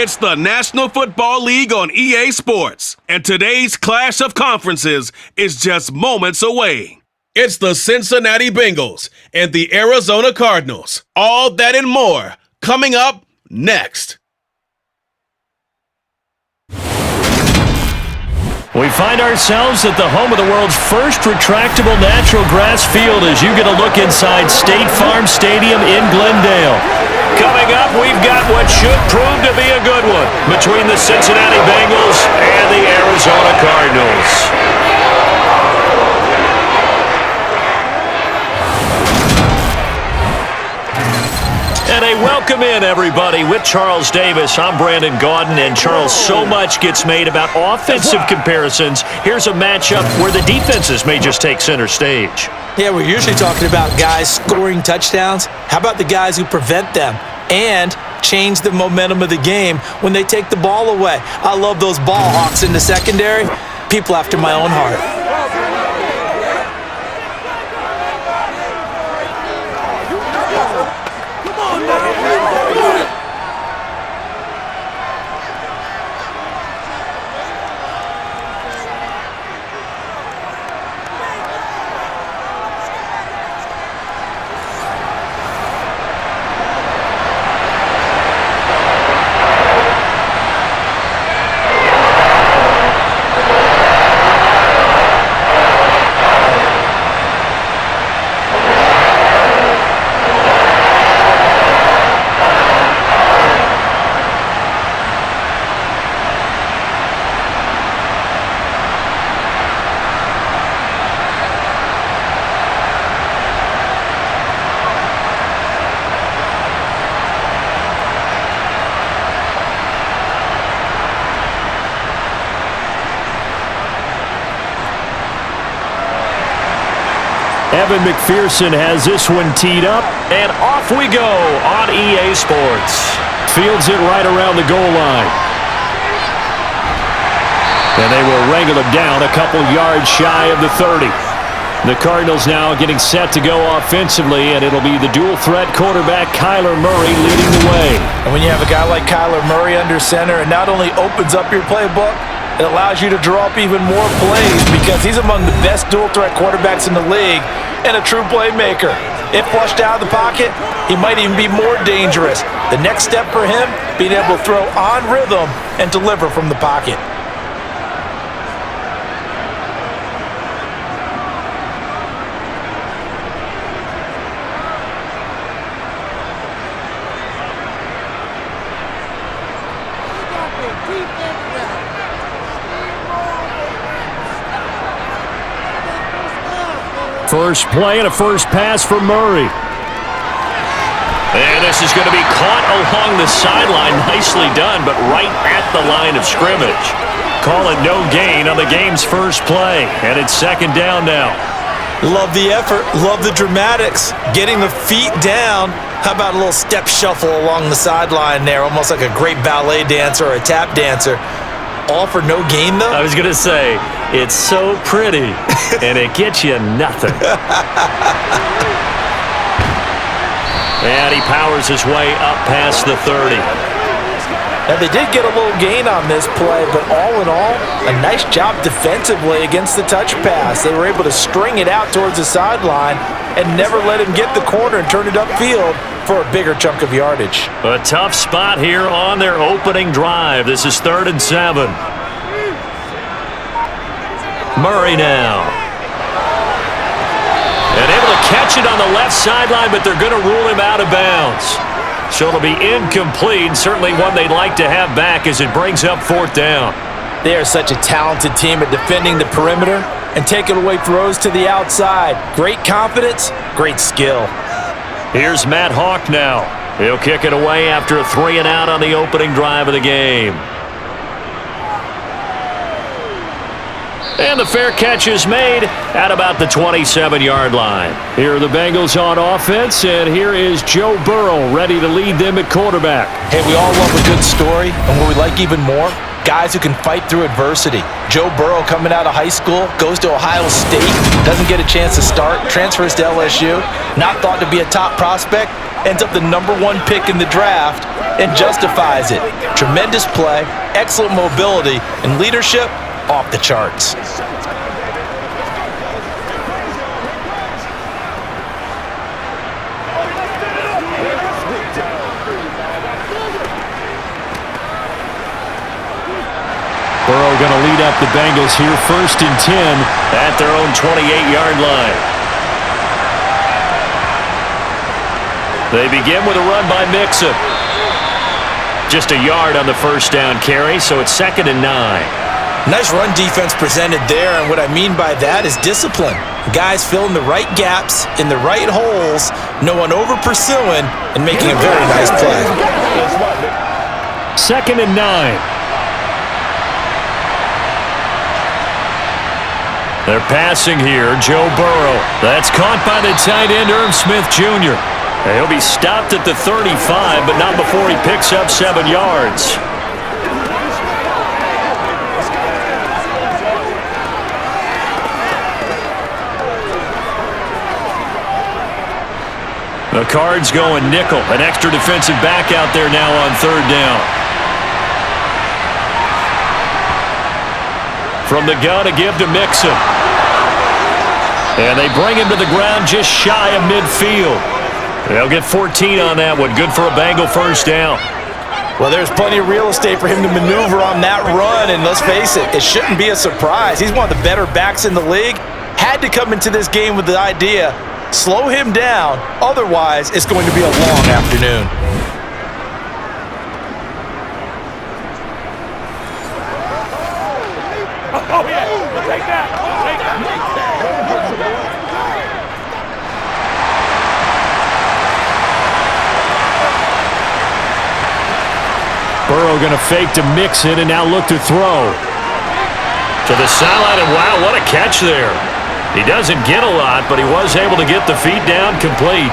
It's the National Football League on EA Sports, and today's clash of conferences is just moments away. It's the Cincinnati Bengals and the Arizona Cardinals. All that and more coming up next. We find ourselves at the home of the world's first retractable natural grass field as you get a look inside State Farm Stadium in Glendale. Coming up, we've got what should prove to be a good one between the Cincinnati Bengals and the Arizona Cardinals. And a welcome in, everybody, with Charles Davis. I'm Brandon Gaudin, and Charles, so much gets made about offensive comparisons. Here's a matchup where the defenses may just take center stage. Yeah, we're usually talking about guys scoring touchdowns. How about the guys who prevent them and change the momentum of the game when they take the ball away? I love those ball hawks in the secondary. People after my own heart. Evan McPherson has this one teed up, and off we go on EA Sports. Fields it right around the goal line. And they will wrangle him down a couple yards shy of the 30. The Cardinals now getting set to go offensively, and it'll be the dual-threat quarterback Kyler Murray leading the way. And when you have a guy like Kyler Murray under center, it not only opens up your playbook, it allows you to draw up even more plays because he's among the best dual-threat quarterbacks in the league and a true playmaker. If flushed out of the pocket, he might even be more dangerous. The next step for him, being able to throw on rhythm and deliver from the pocket. First play and a first pass for Murray. And this is going to be caught along the sideline. Nicely done, but right at the line of scrimmage. Call it no gain on the game's first play. And it's second down now. Love the effort. Love the dramatics. Getting the feet down. How about a little step shuffle along the sideline there? Almost like a great ballet dancer or a tap dancer. All for no gain, though? I was going to say, it's so pretty, and it gets you nothing. And he powers his way up past the 30. Now, they did get a little gain on this play, but all in all, a nice job defensively against the touch pass. They were able to string it out towards the sideline and never let him get the corner and turn it upfield for a bigger chunk of yardage. A tough spot here on their opening drive. This is 3rd and 7. Murray now. And able to catch it on the left sideline, but they're going to rule him out of bounds. So it'll be incomplete, certainly one they'd like to have back as it brings up 4th down. They are such a talented team at defending the perimeter and taking away throws to the outside. Great confidence, great skill. Here's Matt Hawk now. He'll kick it away after a 3-and-out on the opening drive of the game. And the fair catch is made at about the 27-yard line. Here are the Bengals on offense, and here is Joe Burrow ready to lead them at quarterback. Hey, we all love a good story, and what we like even more, guys who can fight through adversity. Joe Burrow coming out of high school, goes to Ohio State, doesn't get a chance to start, transfers to LSU, not thought to be a top prospect, ends up the #1 pick in the draft and justifies it. Tremendous play, excellent mobility, and leadership off the charts. Burrow going to lead up the Bengals here, 1st and 10 at their own 28-yard line. They begin with a run by Mixon. Just a yard on the first down carry, so it's 2nd and 9. Nice run defense presented there, and what I mean by that is discipline. Guys filling the right gaps in the right holes, no one over-pursuing, and making a very nice play. 2nd and 9. They're passing here, Joe Burrow. That's caught by the tight end, Irv Smith Jr. He'll be stopped at the 35, but not before he picks up 7 yards. The Cards going nickel, an extra defensive back out there now on 3rd down. From the gun, a give to Mixon. And they bring him to the ground just shy of midfield. They'll get 14 on that one. Good for a Bengal first down. Well, there's plenty of real estate for him to maneuver on that run, and let's face it, it shouldn't be a surprise. He's one of the better backs in the league. Had to come into this game with the idea, slow him down, otherwise it's going to be a long afternoon. Burrow going to fake to Mixon and now look to throw. To the sideline, and wow, what a catch there. He doesn't get a lot, but he was able to get the feet down complete.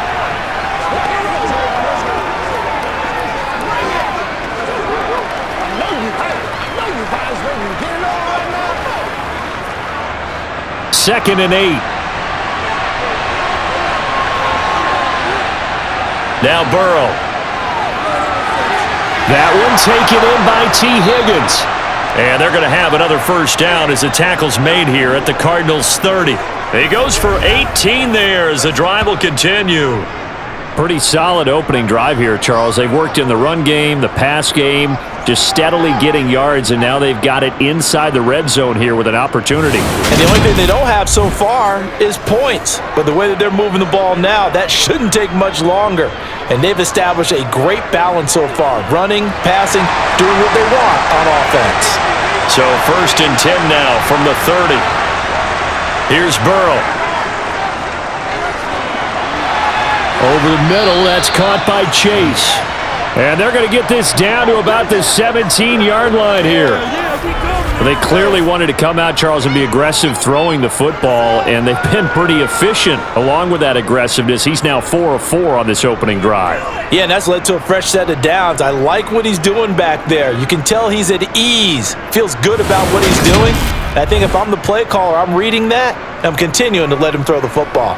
Second and 8. Now Burrow. That one taken in by T. Higgins. And they're going to have another first down as the tackle's made here at the Cardinals' 30. He goes for 18 there as the drive will continue. Pretty solid opening drive here, Charles. They've worked in the run game, the pass game, just steadily getting yards, and now they've got it inside the red zone here with an opportunity. And the only thing they don't have so far is points. But the way that they're moving the ball now, that shouldn't take much longer. And they've established a great balance so far. Running, passing, doing what they want on offense. So 1st and 10 now from the 30. Here's Burrow. Over the middle, that's caught by Chase. And they're going to get this down to about the 17-yard line here. They clearly wanted to come out, Charles, and be aggressive throwing the football, and they've been pretty efficient along with that aggressiveness. He's now 4 of 4 on this opening drive. Yeah, and that's led to a fresh set of downs. I like what he's doing back there. You can tell he's at ease, feels good about what he's doing. And I think if I'm the play caller, I'm reading that, and I'm continuing to let him throw the football.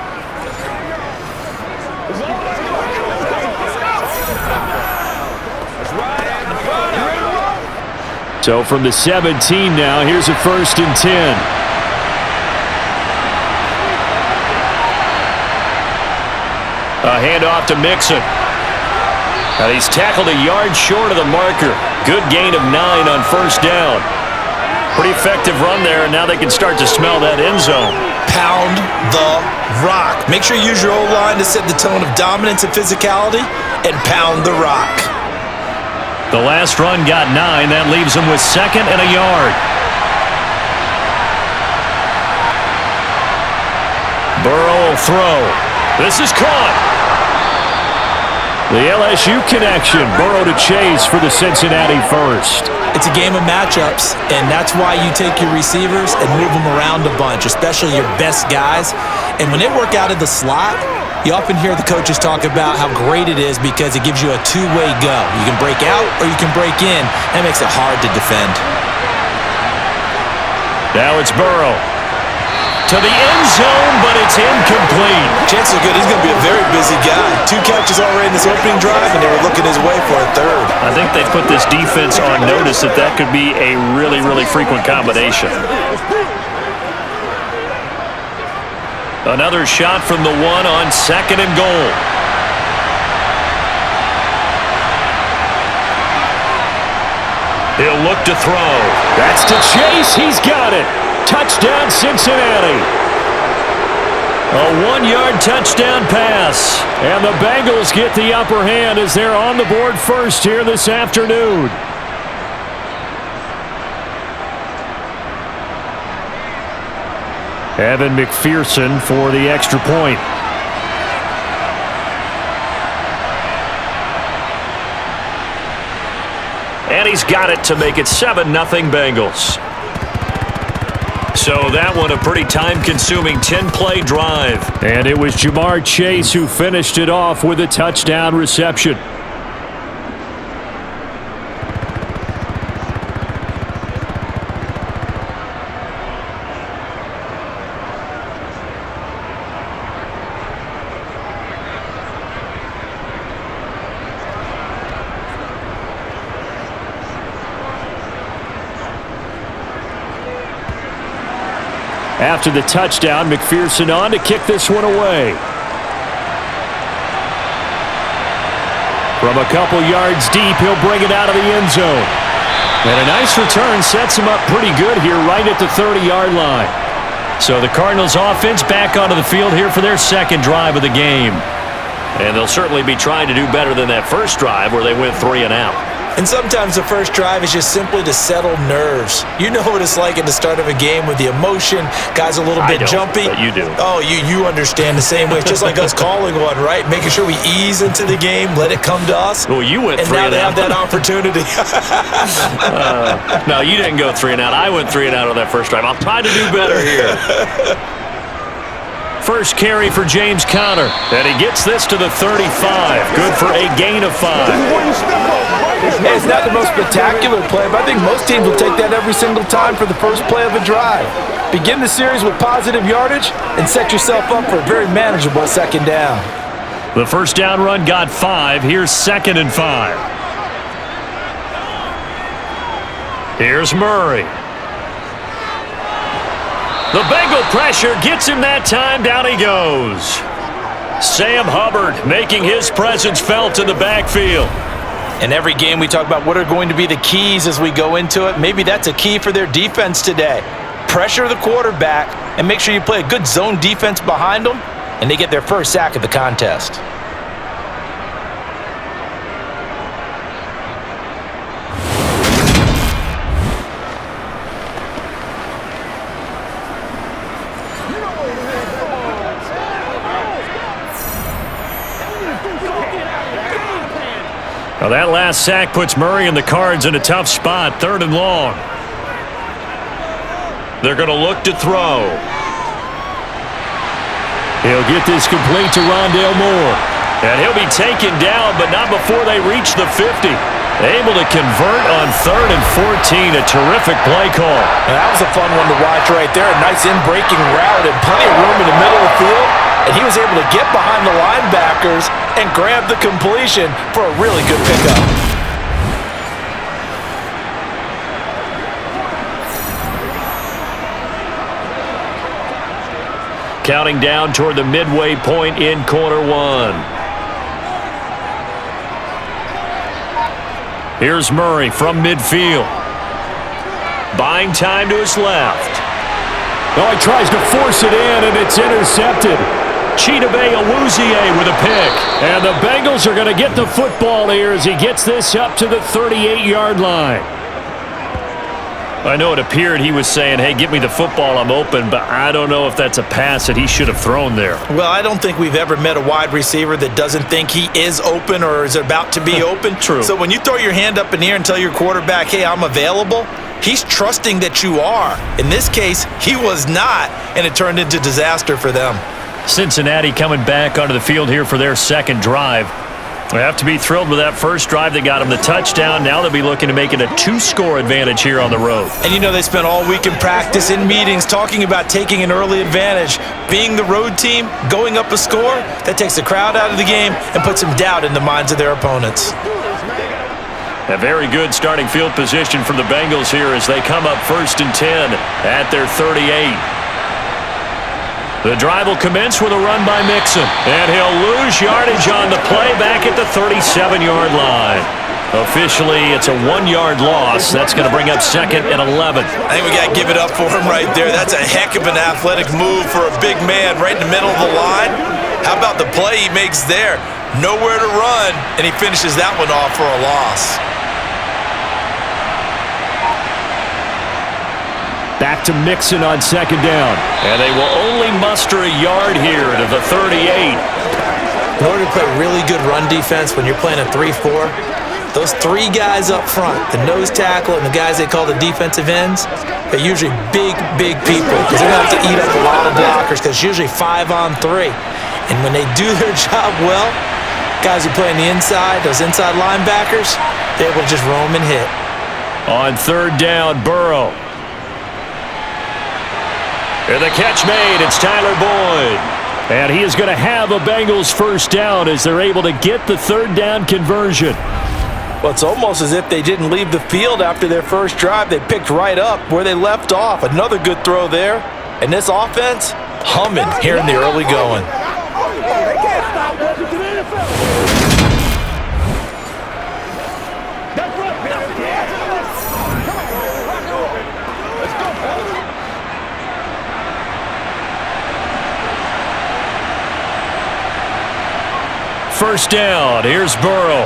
So from the 17 now, here's a 1st and 10. A handoff to Mixon. Now he's tackled a yard short of the marker. Good gain of 9 on first down. Pretty effective run there, and now they can start to smell that end zone. Pound the rock. Make sure you use your O-line to set the tone of dominance and physicality, and pound the rock. The last run got 9. That leaves him with 2nd and a yard. Burrow will throw. This is caught. The LSU connection. Burrow to Chase for the Cincinnati first. It's a game of matchups, and that's why you take your receivers and move them around a bunch, especially your best guys. And when they work out of the slot, you often hear the coaches talk about how great it is because it gives you a two-way go. You can break out or you can break in. That makes it hard to defend. Now it's Burrow. to the end zone, but it's incomplete. Chances are good he's going to be a very busy guy. 2 catches already in this opening drive, and they were looking his way for a third. I think they put this defense on notice that could be a really, really frequent combination. Another shot from the 1 on 2nd and goal. He'll look to throw. That's to Chase. He's got it. Touchdown, Cincinnati. A 1-yard touchdown pass. And the Bengals get the upper hand as they're on the board first here this afternoon. Evan McPherson for the extra point. And he's got it to make it 7-0 Bengals. So that one a pretty time-consuming 10-play drive. And it was Jamar Chase who finished it off with a touchdown reception. After the touchdown, McPherson on to kick this one away. From a couple yards deep, he'll bring it out of the end zone. And a nice return sets him up pretty good here right at the 30-yard line. So the Cardinals offense back onto the field here for their second drive of the game. And they'll certainly be trying to do better than that first drive where they went 3 and out. And sometimes the first drive is just simply to settle nerves. You know what it's like at the start of a game with the emotion. Guys a little bit jumpy. But you do. Oh, you understand the same way. It's just like us calling one, right? Making sure we ease into the game, let it come to us. Well, you went 3 and out. And now they have that opportunity. No, you didn't go 3 and out. I went 3 and out on that first drive. I'll try to do better here. First carry for James Conner. And he gets this to the 35. Good for a gain of 5. It's not the most spectacular play, but I think most teams will take that every single time for the first play of a drive. Begin the series with positive yardage and set yourself up for a very manageable second down. The first down run got 5. Here's 2nd and 5. Here's Murray. The Bengal pressure gets him that time. Down he goes. Sam Hubbard making his presence felt in the backfield. In every game we talk about what are going to be the keys as we go into it. Maybe that's a key for their defense today. Pressure the quarterback and make sure you play a good zone defense behind them, and they get their first sack of the contest. Well, that last sack puts Murray and the Cards in a tough spot, 3rd and long. They're going to look to throw. He'll get this complete to Rondale Moore. And he'll be taken down, but not before they reach the 50. Able to convert on 3rd and 14. A terrific play call. And that was a fun one to watch right there. A nice in-breaking route and plenty of room in the middle of the field. And he was able to get behind the linebackers and grab the completion for a really good pickup. Counting down toward the midway point in quarter 1. Here's Murray from midfield. Buying time to his left. Oh, he tries to force it in, and it's intercepted. Chidobe Awuzie with a pick. And the Bengals are going to get the football here as he gets this up to the 38-yard line. I know it appeared he was saying, hey, give me the football, I'm open, but I don't know if that's a pass that he should have thrown there. Well, I don't think we've ever met a wide receiver that doesn't think he is open or is about to be open. True. So when you throw your hand up in the air and tell your quarterback, hey, I'm available, he's trusting that you are. In this case, he was not, and it turned into disaster for them. Cincinnati coming back onto the field here for their second drive. They have to be thrilled with that first drive that got them the touchdown. Now they'll be looking to make it a 2-score advantage here on the road. And you know they spent all week in practice, in meetings, talking about taking an early advantage. Being the road team, going up a score, that takes the crowd out of the game and puts some doubt in the minds of their opponents. A very good starting field position for the Bengals here as they come up 1st and 10 at their 38. The drive will commence with a run by Mixon, and he'll lose yardage on the play back at the 37-yard line. Officially, it's a 1-yard loss. That's going to bring up 2nd and 11. I think we got to give it up for him right there. That's a heck of an athletic move for a big man right in the middle of the line. How about the play he makes there? Nowhere to run, and he finishes that one off for a loss. Back to Mixon on 2nd down. And they will only muster a yard here to the 38. In order to play really good run defense when you're playing a 3-4, those 3 guys up front, the nose tackle and the guys they call the defensive ends, they're usually big people because they're going to have to eat up a lot of blockers because it's usually 5-on-3. And when they do their job well, guys who play on the inside, those inside linebackers, they're able to just roam and hit. On 3rd down, Burrow. And the catch made, it's Tyler Boyd. And he is going to have a Bengals first down as they're able to get the 3rd down conversion. Well, it's almost as if they didn't leave the field after their first drive. They picked right up where they left off. Another good throw there. And this offense, humming here in the early going. First down, here's Burrow.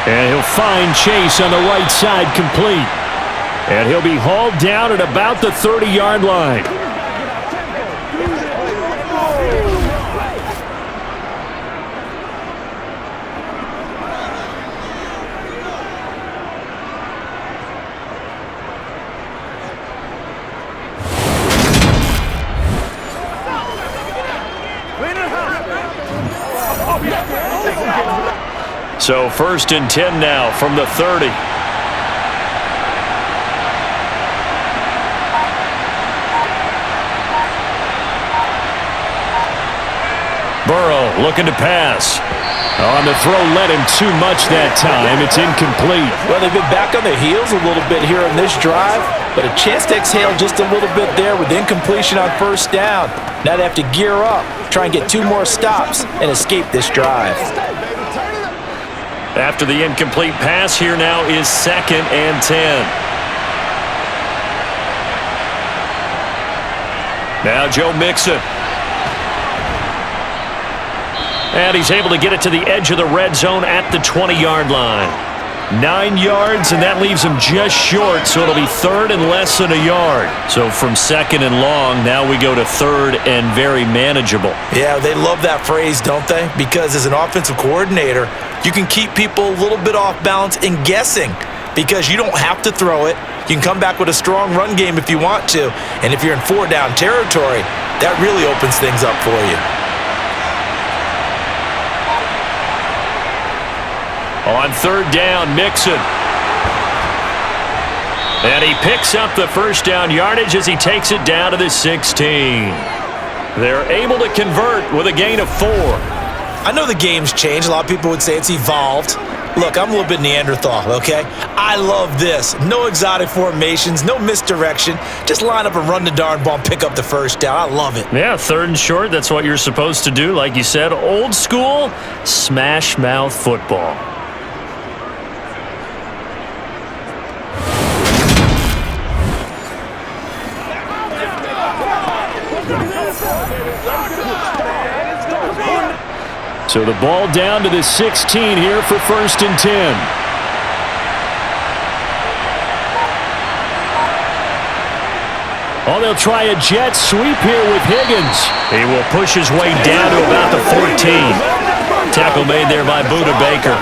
And he'll find Chase on the right side complete. And he'll be hauled down at about the 30-yard line. So 1st and 10 now from the 30. Burrow looking to pass. On the throw, led him too much that time. It's incomplete. Well, they've been back on their heels a little bit here in this drive, but a chance to exhale just a little bit there with incompletion on 1st down. Now they have to gear up, try and get 2 more stops, and escape this drive. After the incomplete pass, here now is 2nd and 10. Now Joe Mixon. And he's able to get it to the edge of the red zone at the 20-yard line. 9 yards, and that leaves him just short, so it'll be 3rd and less than a yard. So from 2nd and long, now we go to 3rd and very manageable. Yeah, they love that phrase, don't they? Because as an offensive coordinator, you can keep people a little bit off balance and guessing because you don't have to throw it. You can come back with a strong run game if you want to. And if you're in 4-down territory, that really opens things up for you. On 3rd down, Mixon. And he picks up the first down yardage as he takes it down to the 16. They're able to convert with a gain of 4. I know the game's changed. A lot of people would say it's evolved. Look, I'm a little bit Neanderthal, okay? I love this. No exotic formations, no misdirection. Just line up and run the darn ball and pick up the first down. I love it. Yeah, 3rd and short, that's what you're supposed to do. Like you said, old school, smash mouth football. So the ball down to the 16 here for 1st and 10. Oh, they'll try a jet sweep here with Higgins. He will push his way down to about the 14. Tackle made there by Buda Baker.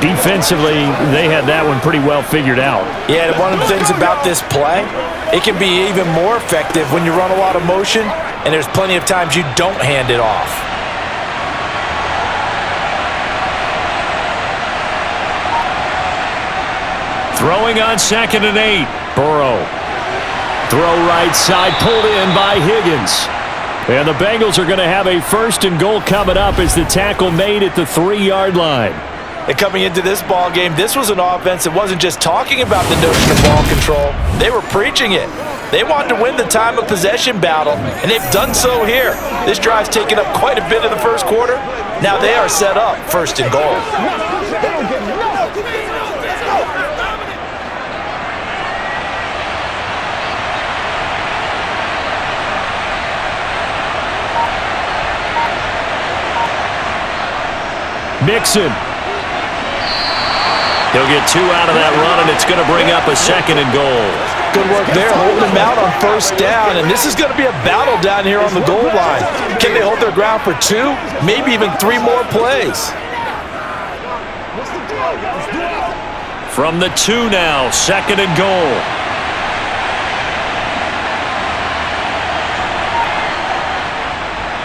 Defensively, they had that one pretty well figured out. Yeah, and one of the things about this play, it can be even more effective when you run a lot of motion, and there's plenty of times you don't hand it off. Throwing on 2nd and 8. Burrow. Throw right side, pulled in by Higgins. And the Bengals are going to have a 1st and goal coming up as the tackle made at the 3-yard line. And coming into this ball game, this was an offense that wasn't just talking about the notion of ball control. They were preaching it. They wanted to win the time of possession battle, and they've done so here. This drive's taken up quite a bit of the first quarter. Now they are set up 1st and goal. Mixon. He'll get 2 out of that run, and it's going to bring up a 2nd and goal. Good work there, holding him out on 1st down, and this is going to be a battle down here on the goal line. Can they hold their ground for 2, maybe even 3 more plays? From the 2 now, 2nd and goal.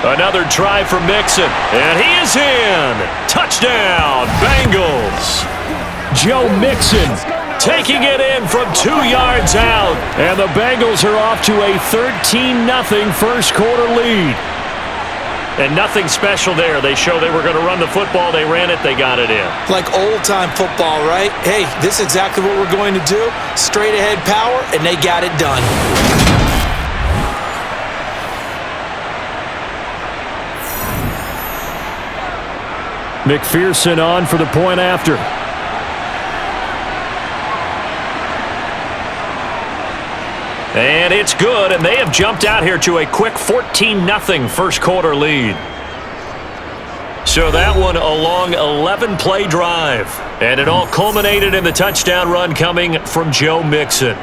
Another try for Mixon, and he is in. Touchdown, Bengals. Joe Mixon taking it in from 2 yards out, and the Bengals are off to a 13-0 first quarter lead. And nothing special there. They show they were going to run the football. They ran it. They got it in. Like old-time football, right? Hey, this is exactly what we're going to do. Straight-ahead power, and they got it done. McPherson on for the point after. And it's good, and they have jumped out here to a quick 14-0 first quarter lead. So that one a long 11-play drive, and it all culminated in the touchdown run coming from Joe Mixon.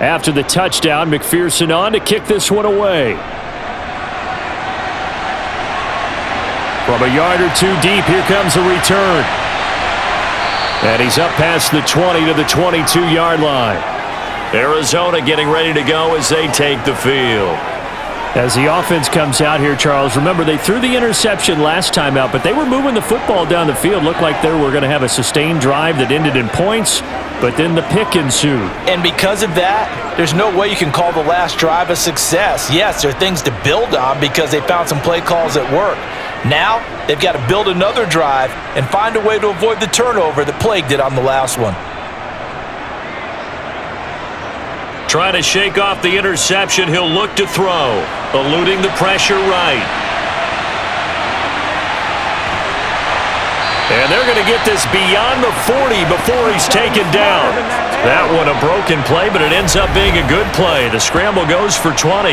After the touchdown, McPherson on to kick this one away. From a yard or 2 deep, here comes a return. And he's up past the 20 to the 22-yard line. Arizona getting ready to go as they take the field. As the offense comes out here, Charles, remember they threw the interception last time out, but they were moving the football down the field. Looked like they were going to have a sustained drive that ended in points, but then the pick ensued. And because of that, there's no way you can call the last drive a success. Yes, there are things to build on because they found some play calls that work. Now, they've got to build another drive and find a way to avoid the turnover that plagued it on the last one. Trying to shake off the interception, he'll look to throw. Eluding the pressure right. And they're going to get this beyond the 40 before he's taken down. That one a broken play, but it ends up being a good play. The scramble goes for 20.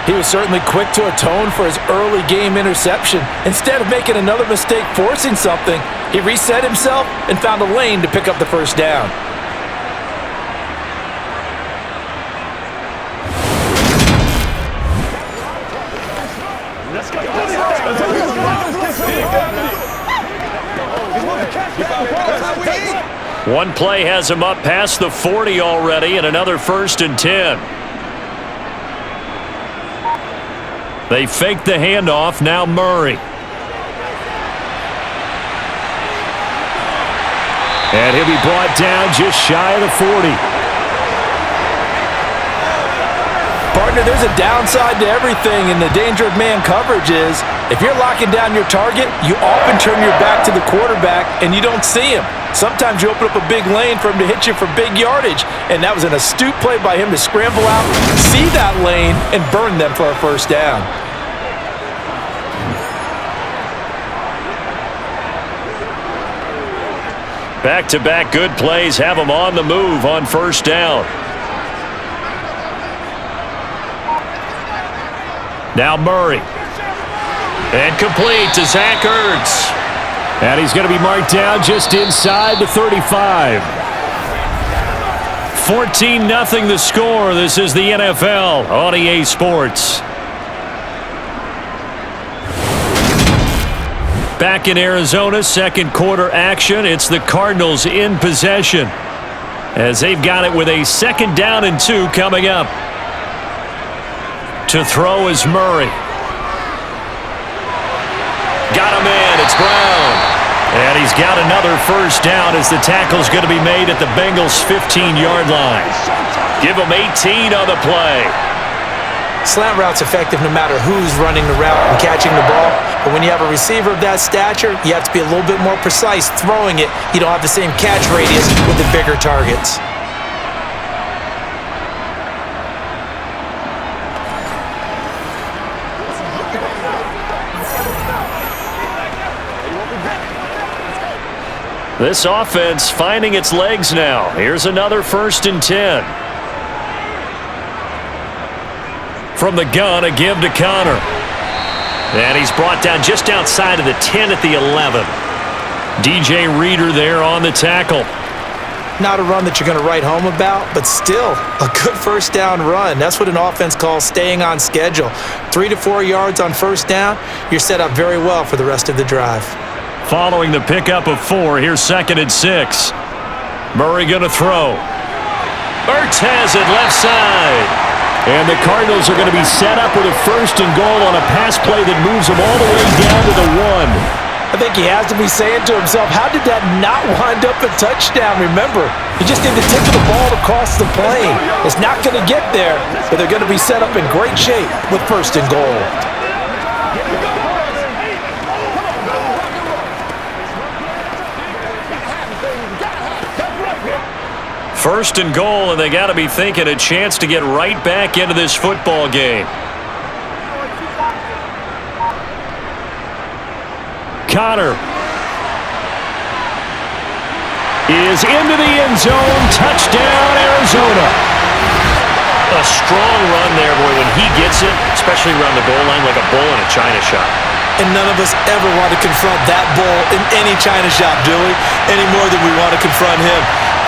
He was certainly quick to atone for his early game interception. Instead of making another mistake forcing something, he reset himself and found a lane to pick up the first down. One play has him up past the 40 already, and another 1st and 10. They fake the handoff, now Murray. And he'll be brought down just shy of the 40. Partner, there's a downside to everything, and the danger of man coverage is if you're locking down your target, you often turn your back to the quarterback and you don't see him. Sometimes you open up a big lane for him to hit you for big yardage, and that was an astute play by him to scramble out, see that lane, and burn them for a first down. Back-to-back good plays have him on the move on first down. Now Murray. And complete to Zach Ertz. And he's going to be marked down just inside the 35. 14-0 the score. This is the NFL on EA Sports. Back in Arizona, second quarter action. It's the Cardinals in possession as they've got it with a 2nd down and 2 coming up. To throw is Murray. Got him in. It's Brown. And he's got another first down as the tackle's going to be made at the Bengals' 15-yard line. Give him 18 on the play. Slant route's effective no matter who's running the route and catching the ball. But when you have a receiver of that stature, you have to be a little bit more precise throwing it. You don't have the same catch radius with the bigger targets. This offense finding its legs now. Here's another 1st and 10. From the gun, a give to Connor. And he's brought down just outside of the 10 at the 11. DJ Reader there on the tackle. Not a run that you're going to write home about, but still a good first down run. That's what an offense calls staying on schedule. 3 to 4 yards on first down, you're set up very well for the rest of the drive. Following the pickup of 4, here's 2nd and 6. Murray going to throw. Ertz has it left side. And the Cardinals are going to be set up with a 1st and goal on a pass play that moves them all the way down to the 1. I think he has to be saying to himself, how did that not wind up a touchdown? Remember, you just need the tip of the ball to cross the plane. It's not going to get there, but they're going to be set up in great shape with 1st and goal. First and goal, and they got to be thinking a chance to get right back into this football game. Connor is into the end zone. Touchdown, Arizona. A strong run there, boy, when he gets it, especially around the goal line like a bull in a china shop. And none of us ever want to confront that bull in any china shop, do we? Any more than we want to confront him.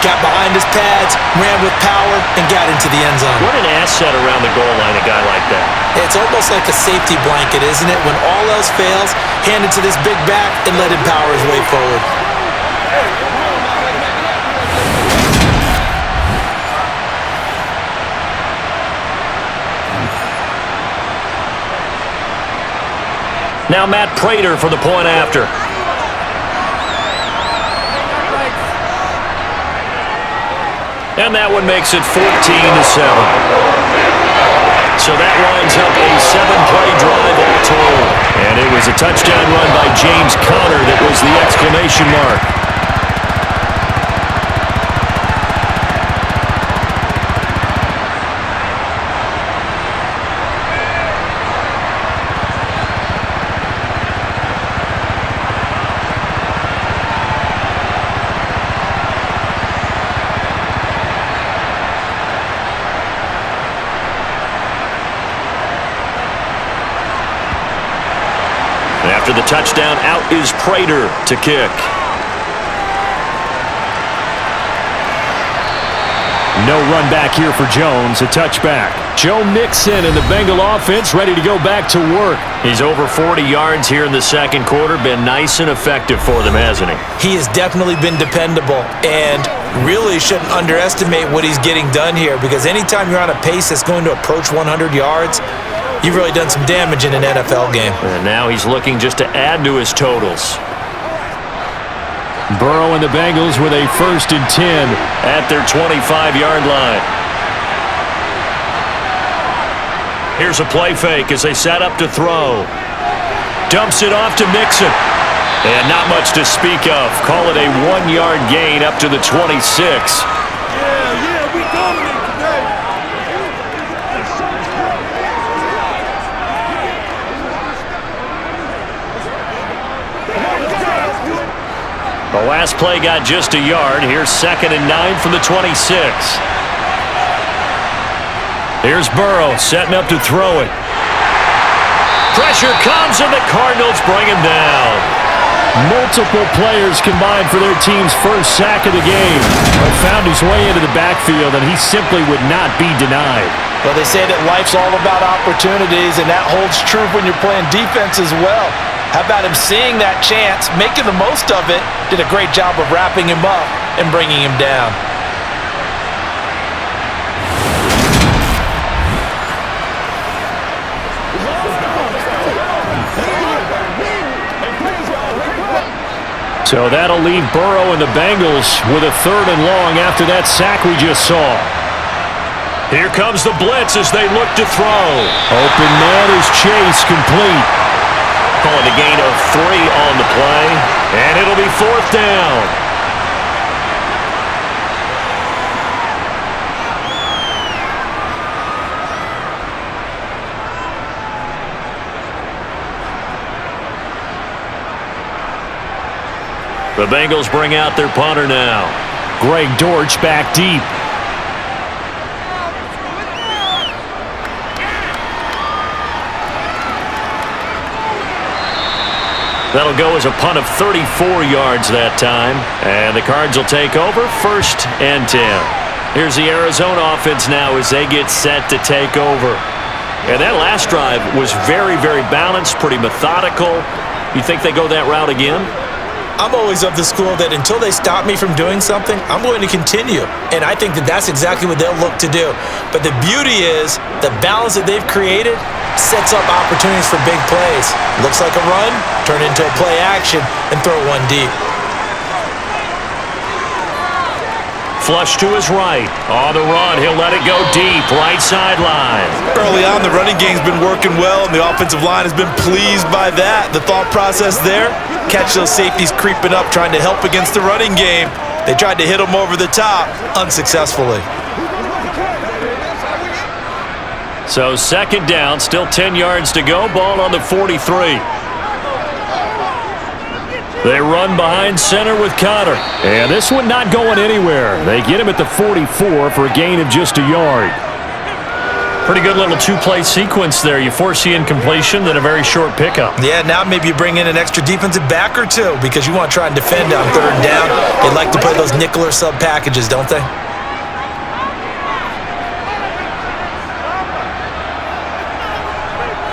Got behind his pads, ran with power, and got into the end zone. What an asset around the goal line, a guy like that. It's almost like a safety blanket, isn't it? When all else fails, hand it to this big back and let him power his way forward. Now Matt Prater for the point after. And that one makes it 14-7. So that winds up a 7-play drive all told. And it was a touchdown run by James Conner that was the exclamation mark. After the touchdown, out is Prater to kick. No run back here for Jones, a touchback. Joe Mixon and the Bengal offense ready to go back to work. He's over 40 yards here in the second quarter. Been nice and effective for them, hasn't he? He has definitely been dependable and really shouldn't underestimate what he's getting done here, because anytime you're on a pace that's going to approach 100 yards, you've really done some damage in an NFL game. And now he's looking just to add to his totals. Burrow and the Bengals with a 1st and 10 at their 25-yard line. Here's a play fake as they set up to throw. Dumps it off to Mixon. And not much to speak of. Call it a 1-yard gain up to the 26. We dominate today. The last play got just a yard. Here's 2nd and 9 from the 26. Here's Burrow setting up to throw it. Pressure comes and the Cardinals bring him down. Multiple players combined for their team's first sack of the game, but found his way into the backfield, and he simply would not be denied. Well, they say that life's all about opportunities, and that holds true when you're playing defense as well. How about him seeing that chance, making the most of it, did a great job of wrapping him up and bringing him down. So that'll leave Burrow and the Bengals with a 3rd and long after that sack we just saw. Here comes the blitz as they look to throw. Open man is Chase, complete. Calling a gain of 3 on the play, and it'll be 4th down. The Bengals bring out their punter now. Greg Dortch back deep. That'll go as a punt of 34 yards that time. And the Cards will take over 1st and 10. Here's the Arizona offense now as they get set to take over. And that last drive was very, very balanced, pretty methodical. You think they go that route again? I'm always of the school that until they stop me from doing something, I'm going to continue. And I think that that's exactly what they'll look to do. But the beauty is the balance that they've created sets up opportunities for big plays. Looks like a run, turn into a play action, and throw one deep. Flush to his right. On the run, he'll let it go deep, right sideline. Early on, the running game's been working well, and the offensive line has been pleased by that. The thought process there, catch those safeties creeping up, trying to help against the running game. They tried to hit them over the top, unsuccessfully. So 2nd down, still 10 yards to go, ball on the 43. They run behind center with Connor. And this one not going anywhere. They get him at the 44 for a gain of just a yard. Pretty good little 2-play sequence there. You force the incompletion, then a very short pickup. Yeah, now maybe you bring in an extra defensive back or two because you want to try and defend on 3rd down. They like to play those nickel or sub packages, don't they?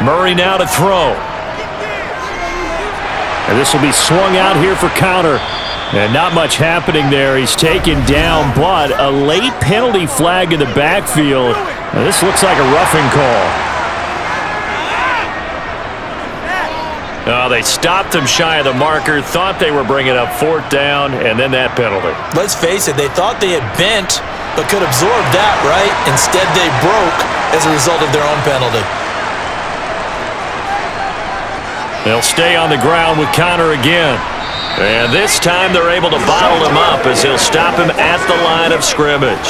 Murray now to throw. And this will be swung out here for counter. And not much happening there. He's taken down, but a late penalty flag in the backfield. Now this looks like a roughing call. Oh, they stopped him shy of the marker, thought they were bringing up 4th down, and then that penalty. Let's face it, they thought they had bent, but could absorb that, right? Instead, they broke as a result of their own penalty. They'll stay on the ground with Connor again. And this time they're able to bottle him up as he'll stop him at the line of scrimmage.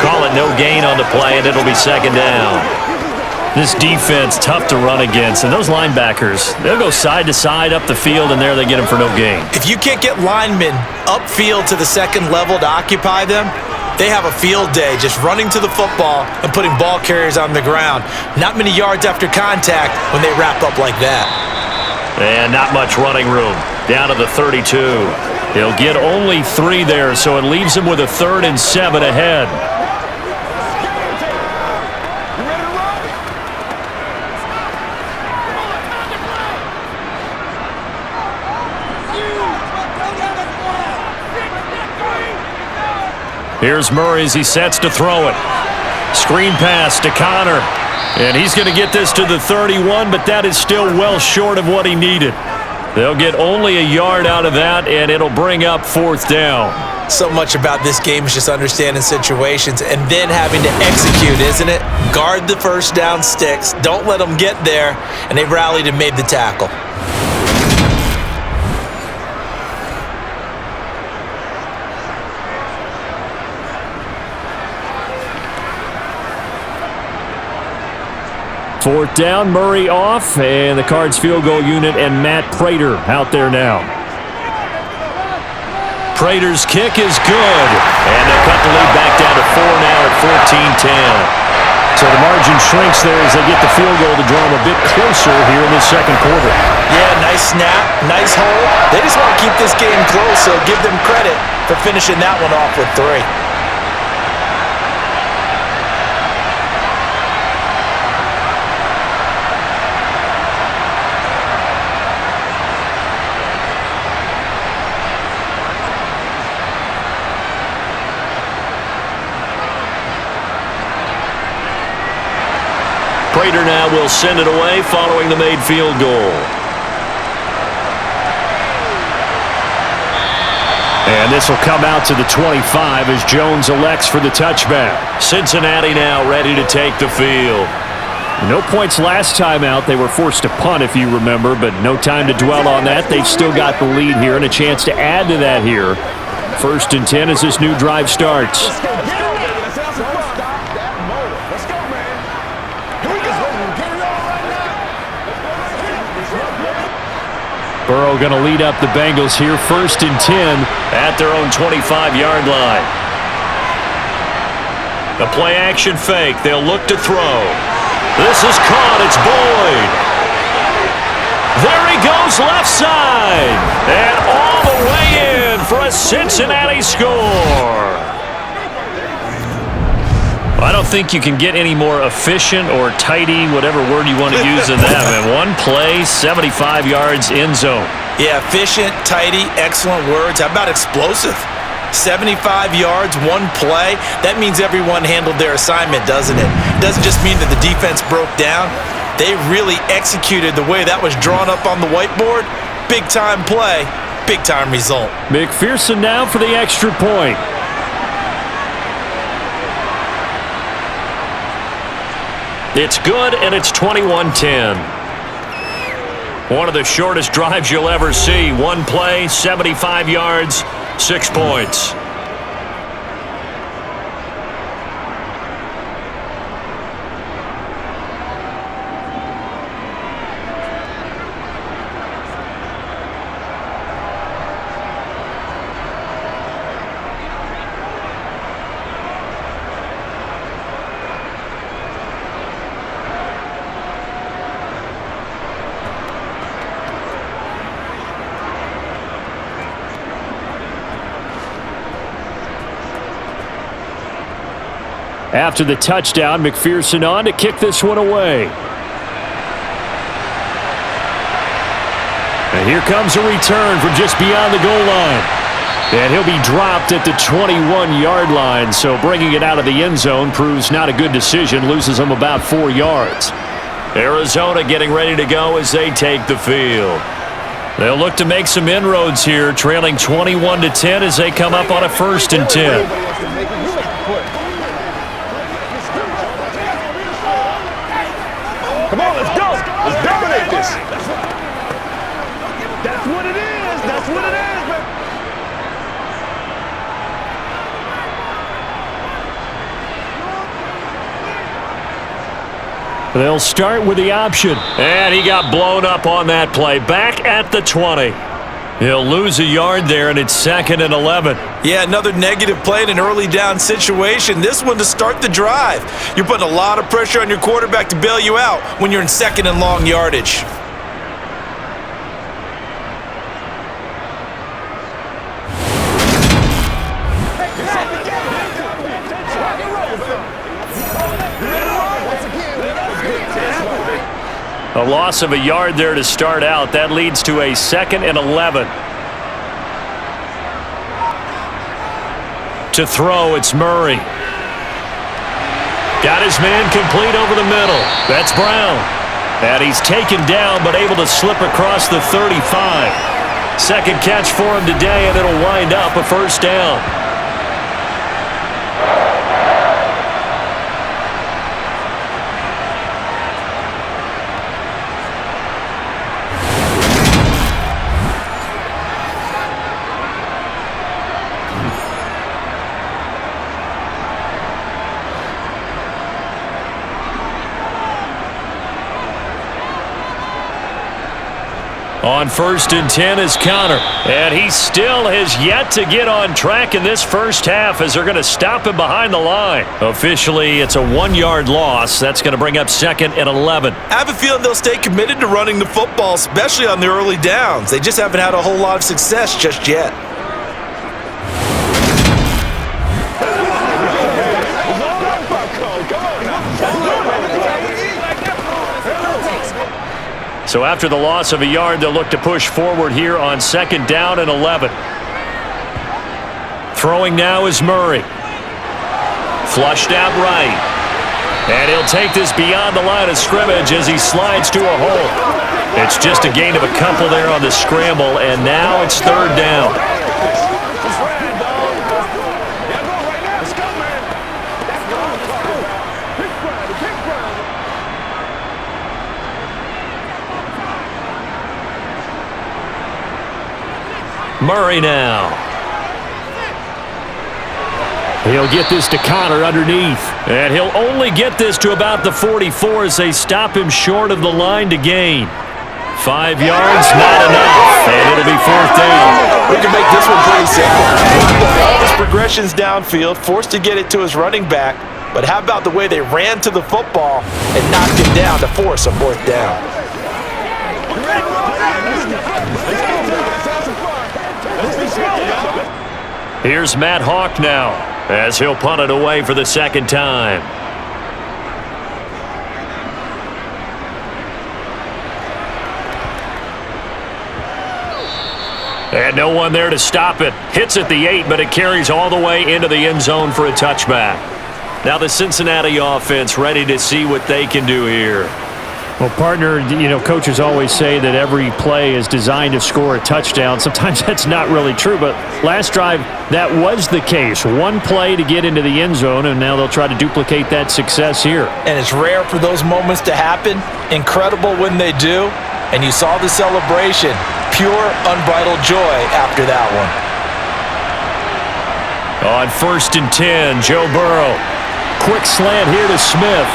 Call it no gain on the play, and it'll be 2nd down. This defense, tough to run against. And those linebackers, they'll go side to side up the field, and there they get him for no gain. If you can't get linemen upfield to the 2nd level to occupy them, they have a field day just running to the football and putting ball carriers on the ground. Not many yards after contact when they wrap up like that. And not much running room. Down to the 32. He'll get only 3 there, so it leaves him with a 3rd and 7 ahead. Here's Murray as he sets to throw it. Screen pass to Connor. And he's going to get this to the 31, but that is still well short of what he needed. They'll get only a yard out of that, and it'll bring up 4th down. So much about this game is just understanding situations and then having to execute, isn't it? Guard the 1st down sticks. Don't let them get there. And they rallied and made the tackle. Fourth down, Murray off, and the Cards field goal unit and Matt Prater out there now. Prater's kick is good, and they'll cut the lead back down to 4 now at 14-10. So the margin shrinks there as they get the field goal to draw them a bit closer here in the 2nd quarter. Yeah, nice snap, nice hold. They just want to keep this game close, so give them credit for finishing that one off with 3. Prater now will send it away following the made field goal. And this will come out to the 25 as Jones elects for the touchback. Cincinnati now ready to take the field. No points last time out. They were forced to punt, if you remember, but no time to dwell on that. They've still got the lead here and a chance to add to that here. 1st and 10 as this new drive starts. Burrow going to lead up the Bengals here. 1st and 10 at their own 25-yard line. The play action fake. They'll look to throw. This is caught. It's Boyd. There he goes left side. And all the way in for a Cincinnati score. I don't think you can get any more efficient or tidy, whatever word you want to use in that. Man, one play, 75 yards, end zone. Yeah, efficient, tidy, excellent words. How about explosive? 75 yards, one play. That means everyone handled their assignment, doesn't it? It doesn't just mean that the defense broke down. They really executed the way that was drawn up on the whiteboard. Big-time play, big-time result. McPherson now for the extra point. It's good, and it's 21-10. One of the shortest drives you'll ever see. One play, 75 yards, 6 points. After the touchdown, McPherson on to kick this one away. And here comes a return from just beyond the goal line. And he'll be dropped at the 21-yard line, so bringing it out of the end zone proves not a good decision, loses him about 4 yards. Arizona getting ready to go as they take the field. They'll look to make some inroads here, trailing 21-10 as they come up on a 1st and 10. Come on, let's go. Let's dominate this. That's what it is. That's what it is, man. They'll start with the option. And he got blown up on that play. Back at the 20. He'll lose a yard there, and it's 2nd and 11. Yeah, another negative play in an early down situation. This one to start the drive. You're putting a lot of pressure on your quarterback to bail you out when you're in 2nd and long yardage. A loss of a yard there to start out. That leads to a 2nd and 11. To throw, it's Murray. Got his man complete over the middle. That's Brown. And he's taken down but able to slip across the 35. Second catch for him today, and it'll wind up a 1st down. On 1st and 10 is Connor. And he still has yet to get on track in this first half as they're going to stop him behind the line. Officially, it's a 1-yard loss. That's going to bring up 2nd and 11. I have a feeling they'll stay committed to running the football, especially on the early downs. They just haven't had a whole lot of success just yet. So after the loss of a yard, they'll look to push forward here on 2nd down and 11. Throwing now is Murray. Flushed out right. And he'll take this beyond the line of scrimmage as he slides to a hole. It's just a gain of a couple there on the scramble, and now it's third down. Murray now. He'll get this to Connor underneath. And he'll only get this to about the 44 as they stop him short of the line to gain. 5 yards, not enough. And it'll be fourth down. We can make this one pretty simple. All his progressions downfield, forced to get it to his running back. But how about the way they ran to the football and knocked him down to force a fourth down? Here's Matt Hawk now, as he'll punt it away for the second time. And no one there to stop it. Hits at the 8, but it carries all the way into the end zone for a touchback. Now the Cincinnati offense ready to see what they can do here. Well, partner, coaches always say that every play is designed to score a touchdown. Sometimes that's not really true, but last drive, that was the case. One play to get into the end zone, and now they'll try to duplicate that success here. And it's rare for those moments to happen. Incredible when they do. And you saw the celebration. Pure, unbridled joy after that one. On 1st and 10, Joe Burrow. Quick slant here to Smith.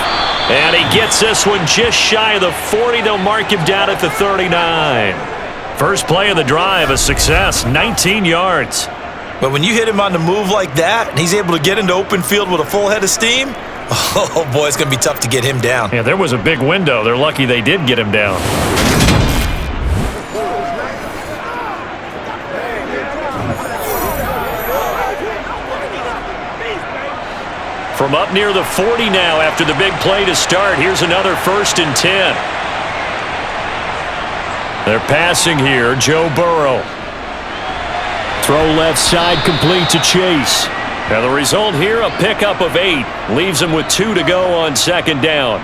And he gets this one just shy of the 40. They'll mark him down at the 39. First play of the drive, a success, 19 yards. But when you hit him on the move like that, and he's able to get into open field with a full head of steam, oh boy, it's going to be tough to get him down. Yeah, there was a big window. They're lucky they did get him down. From up near the 40 now after the big play to start. Here's another 1st and 10. They're passing here. Joe Burrow. Throw left side complete to Chase. Now the result here, a pickup of 8. Leaves him with 2 to go on second down.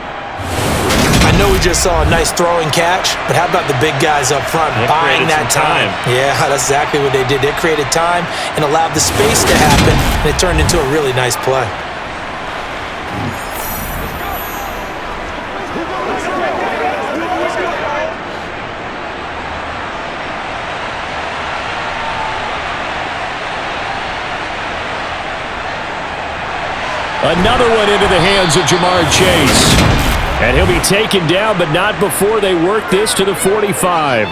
I know we just saw a nice throwing catch, but how about the big guys up front buying that time? Yeah, that's exactly what they did. They created time and allowed the space to happen, and it turned into a really nice play. Another one into the hands of Jamar Chase. And he'll be taken down, but not before they work this to the 45.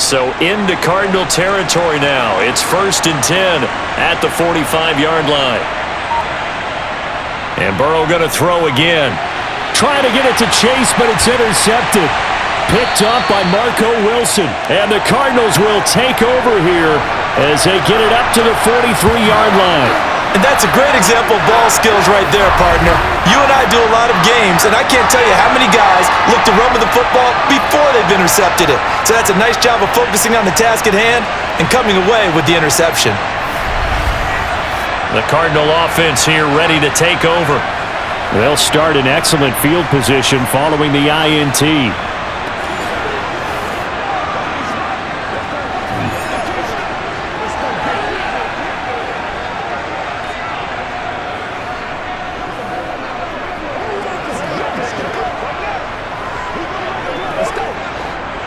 So into Cardinal territory now. It's 1st and 10 at the 45-yard line. And Burrow going to throw again. Trying to get it to Chase, but it's intercepted. Picked up by Marco Wilson. And the Cardinals will take over here as they get it up to the 43-yard line. And that's a great example of ball skills right there, partner. You and I do a lot of games, and I can't tell you how many guys look to run with the football before they've intercepted it. So that's a nice job of focusing on the task at hand and coming away with the interception. The Cardinal offense here ready to take over. They'll start in excellent field position following the INT.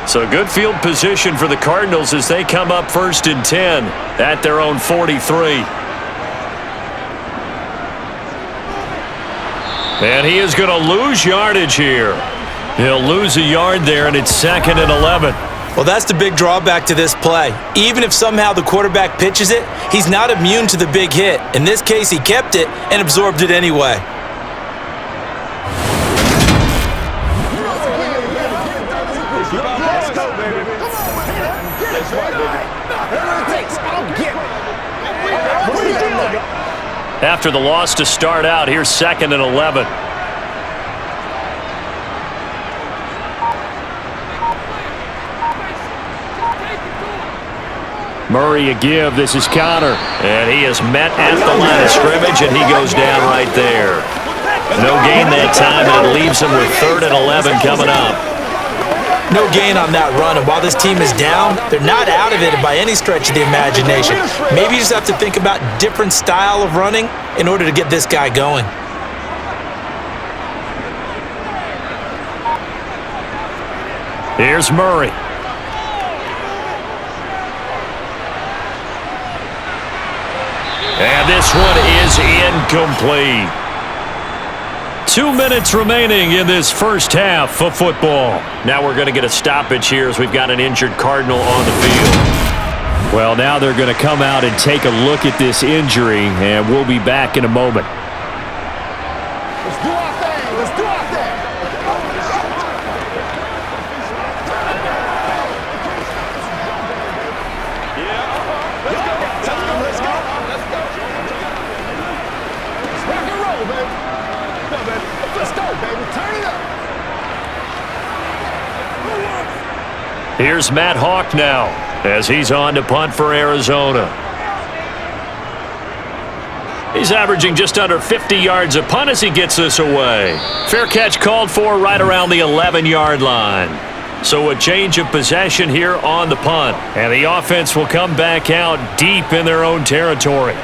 So good field position for the Cardinals as they come up 1st and 10 at their own 43. And he is going to lose yardage here. He'll lose a yard there, and it's 2nd and 11. Well, that's the big drawback to this play. Even if somehow the quarterback pitches it, he's not immune to the big hit. In this case, he kept it and absorbed it anyway. Let's go, baby. That's right, baby. Whatever it takes, I'll get it. After the loss to start out, here's 2nd and 11. Murray a give. This is Connor. And he is met at the line of scrimmage, and he goes down right there. No gain that time, and it leaves him with 3rd and 11 coming up. No gain on that run, and while this team is down, they're not out of it by any stretch of the imagination. Maybe you just have to think about different style of running in order to get this guy going. Here's Murray. And this one is incomplete. 2 minutes remaining in this first half of football. Now we're going to get a stoppage here as we've got an injured Cardinal on the field. Well, now they're going to come out and take a look at this injury, and we'll be back in a moment. Let's do our thing. Let's do our thing. Let's go. Let's rock and roll, baby. Let's go, baby. Turn it up. Here's Matt Hawk now as he's on to punt for Arizona. He's averaging just under 50 yards a punt as he gets this away. Fair catch called for right around the 11-yard line. So a change of possession here on the punt. And the offense will come back out deep in their own territory.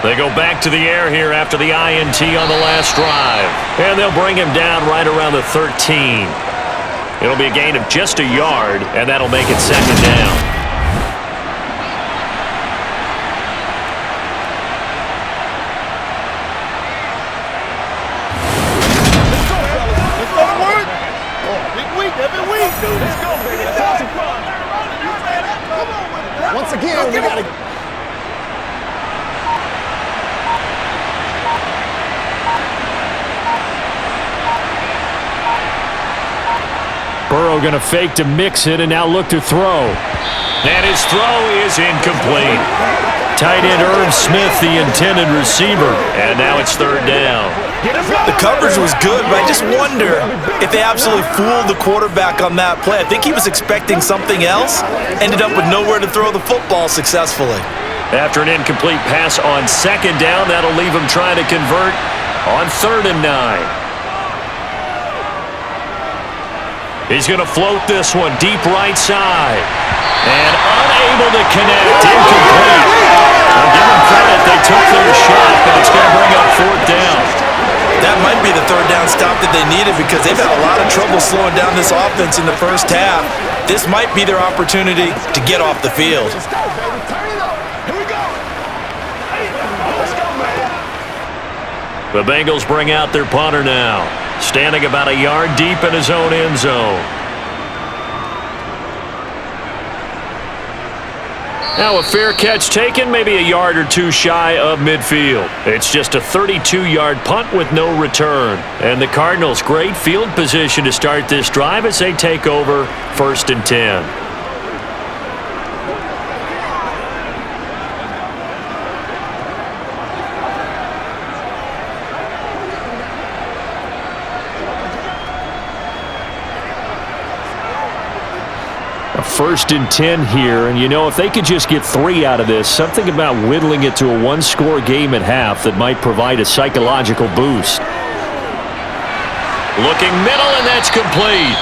They go back to the air here after the INT on the last drive. And they'll bring him down right around the 13. It'll be a gain of just a yard, and that'll make it 2nd down. Once again, we got to... Burrow going to fake to mix it and now look to throw. And his throw is incomplete. Tight end Irv Smith, the intended receiver. And now it's 3rd down. The coverage was good, but I just wonder if they absolutely fooled the quarterback on that play. I think he was expecting something else, ended up with nowhere to throw the football successfully. After an incomplete pass on 2nd down, that'll leave him trying to convert on 3rd and 9. He's going to float this one deep right side. And unable to connect. Incomplete. I'll give them credit. They took their shot, but it's going to bring up 4th down. That might be the 3rd down stop that they needed because they've had a lot of trouble slowing down this offense in the first half. This might be their opportunity to get off the field. Let's go, baby. Turn it up. Here we go. Let's go, man. The Bengals bring out their punter now, standing about a yard deep in his own end zone. Now a fair catch taken, maybe a yard or two shy of midfield. It's just a 32-yard punt with no return. And the Cardinals, great field position to start this drive as they take over 1st and 10. A 1st and 10 here, and you know, if they could just get 3 out of this, something about whittling it to a one-score game at half that might provide a psychological boost. Looking middle, and that's complete.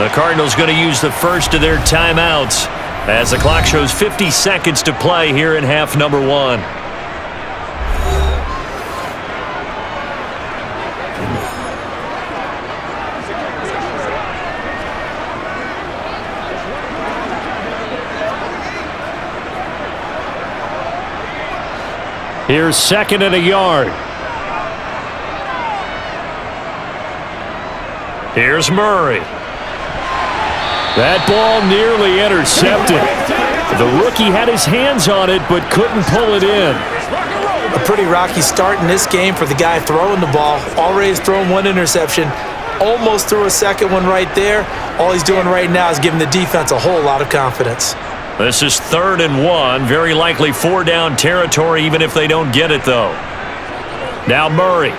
The Cardinals going to use the first of their timeouts as the clock shows 50 seconds to play here in half number 1. Here's 2nd and a yard. Here's Murray. That ball nearly intercepted. The rookie had his hands on it but couldn't pull it in. A pretty rocky start in this game for the guy throwing the ball. Already has thrown one interception. Almost threw a second one right there. All he's doing right now is giving the defense a whole lot of confidence. This is 3rd and 1. Very likely 4-down territory even if they don't get it, though. Now Murray.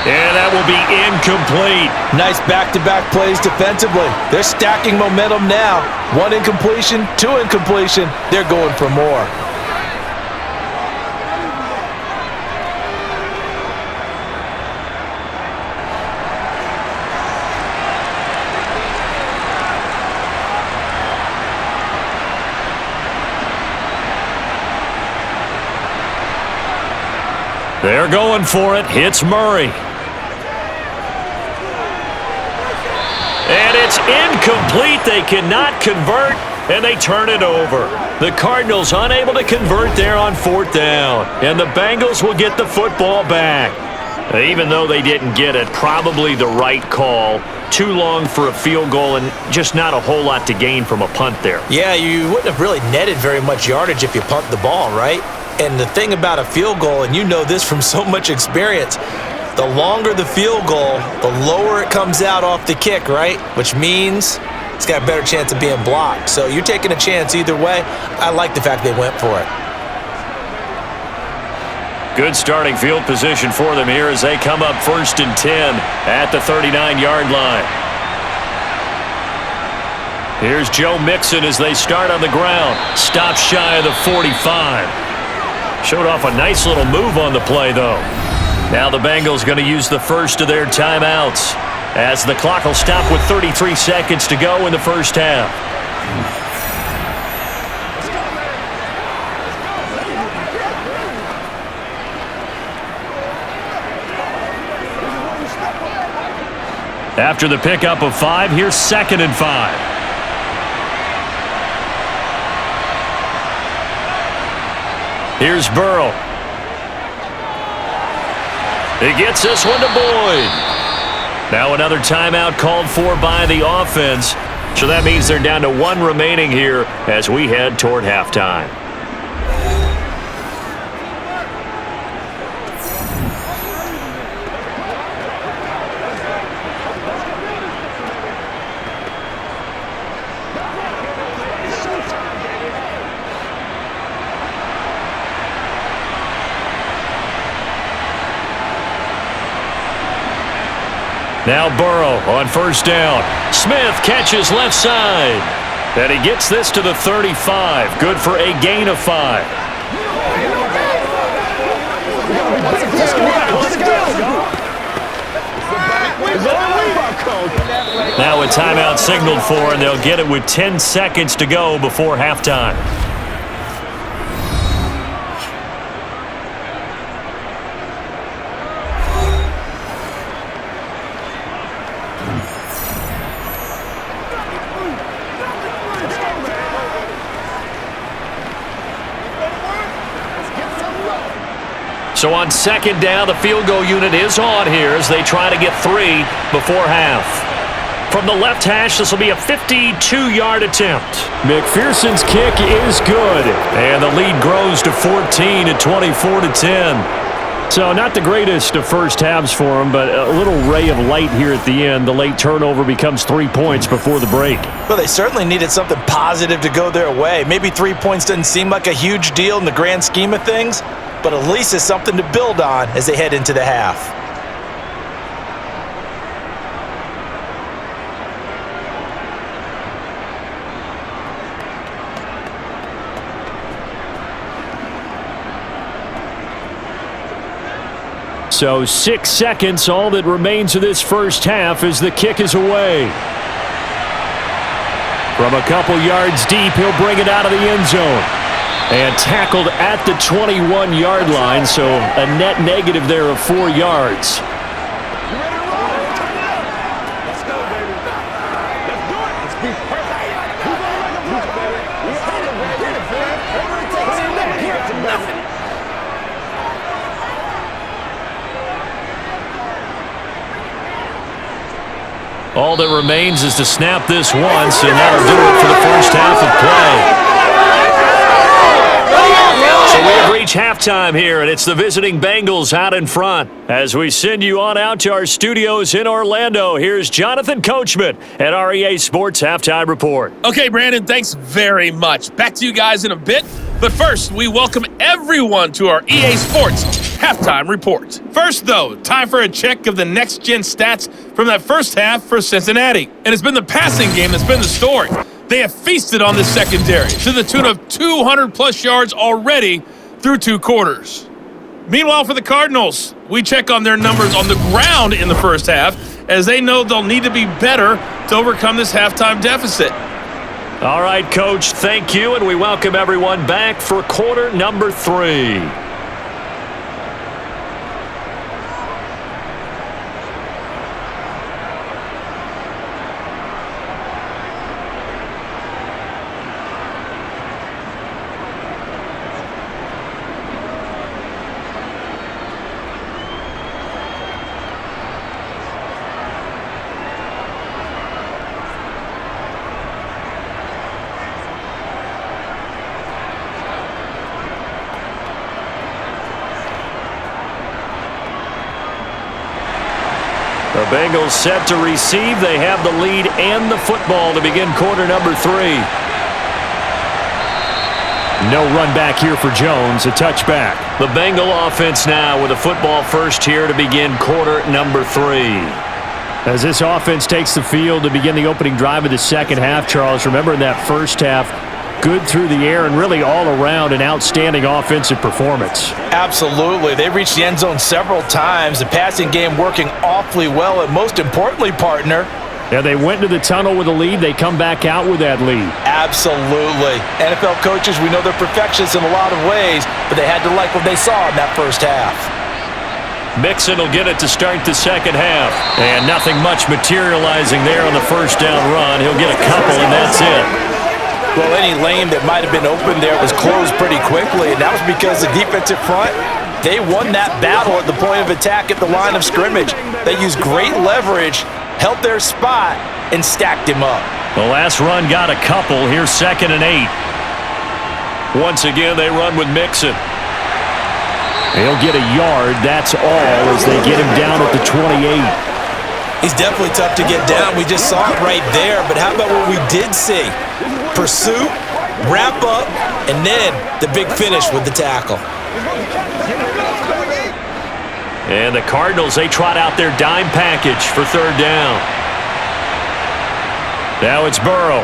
And that will be incomplete. Nice back-to-back plays defensively. They're stacking momentum now. 1 incompletion, 2 incompletion. They're going for more. They're going for it. It's Murray. And it's incomplete. They cannot convert, and they turn it over. The Cardinals unable to convert there on 4th down, and the Bengals will get the football back. Even though they didn't get it, probably the right call. Too long for a field goal and just not a whole lot to gain from a punt there. Yeah, you wouldn't have really netted very much yardage if you punt the ball, right? And the thing about a field goal, and you know this from so much experience, the longer the field goal, the lower it comes out off the kick, right? Which means it's got a better chance of being blocked. So you're taking a chance either way. I like the fact they went for it. Good starting field position for them here as they come up 1st and 10 at the 39-yard line. Here's Joe Mixon as they start on the ground. Stop shy of the 45. Showed off a nice little move on the play, though. Now the Bengals going to use the first of their timeouts as the clock will stop with 33 seconds to go in the first half. After the pickup of 5, here's 2nd and 5. Here's Burrow. He gets this one to Boyd. Now another timeout called for by the offense. So that means they're down to 1 remaining here as we head toward halftime. Now Burrow on 1st down. Smith catches left side. And he gets this to the 35. Good for a gain of 5. Now a timeout signaled for, and they'll get it with 10 seconds to go before halftime. So on 2nd down, the field goal unit is on here as they try to get 3 before half. From the left hash, this will be a 52-yard attempt. McPherson's kick is good. And the lead grows to 14 at 24-10. So not the greatest of first halves for him, but a little ray of light here at the end. The late turnover becomes 3 points before the break. Well, they certainly needed something positive to go their way. Maybe 3 points doesn't seem like a huge deal in the grand scheme of things, but at least it's something to build on as they head into the half. So 6 seconds, all that remains of this first half as the kick is away. From a couple yards deep, he'll bring it out of the end zone. And tackled at the 21-yard line, so a net negative there of 4 yards. Let's go, baby. Let's do it. Let's be perfect. Move on like a boss, baby. We're on it, baby. Whatever it takes to get here to nothing. All that remains is to snap this once, and that'll do it for the first half of play. So we have reached halftime here, and it's the visiting Bengals out in front. As we send you on out to our studios in Orlando, here's Jonathan Coachman at our EA Sports Halftime Report. Okay, Brandon, thanks very much. Back to you guys in a bit. But first, we welcome everyone to our EA Sports Halftime Report. First, though, time for a check of the next-gen stats from that first half for Cincinnati. And it's been the passing game that's been the story. They have feasted on this secondary to the tune of 200-plus yards already through 2 quarters. Meanwhile, for the Cardinals, we check on their numbers on the ground in the first half, as they know they'll need to be better to overcome this halftime deficit. All right, Coach, thank you, and we welcome everyone back for quarter number 3. The Bengals set to receive. They have the lead and the football to begin quarter number 3. No run back here for Jones, a touchback. The Bengal offense now with a football first here to begin quarter number 3. As this offense takes the field to begin the opening drive of the second half, Charles, remember in that first half, good through the air and really all around an outstanding offensive performance. Absolutely. They reached the end zone several times. The passing game working awfully well, and most importantly, partner, yeah, they went to the tunnel with a lead. They come back out with that lead. absolutely. NFL coaches, we know they're perfectionists in a lot of ways, but they had to like what they saw in that first half. Mixon will get it to start the second half. And nothing much materializing there on the first down run. He'll get a couple, and that's it. Well, any lane that might have been open there was closed pretty quickly, and that was because the defensive front, they won that battle at the point of attack at the line of scrimmage. They used great leverage, held their spot, and stacked him up. The last run got a couple. Here's 2nd and 8. Once again, they run with Mixon. He'll get a yard, that's all, as they get him down at the 28. He's definitely tough to get down. We just saw it right there, but how about what we did see? Pursuit, wrap up, and then the big finish with the tackle. And the Cardinals, they trot out their dime package for 3rd down. Now it's Burrow.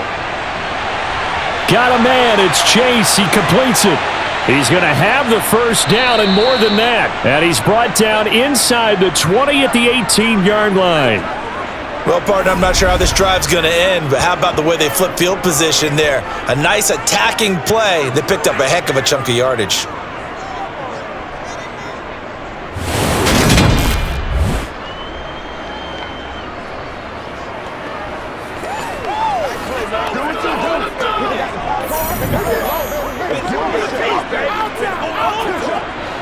Got a man, it's Chase, he completes it. He's going to have the first down and more than that. And he's brought down inside the 20 at the 18-yard line. Well, partner, I'm not sure how this drive's going to end, but how about the way they flip field position there? A nice attacking play that picked up a heck of a chunk of yardage.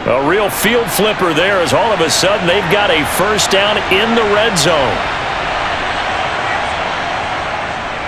A real field flipper there as all of a sudden they've got a first down in the red zone.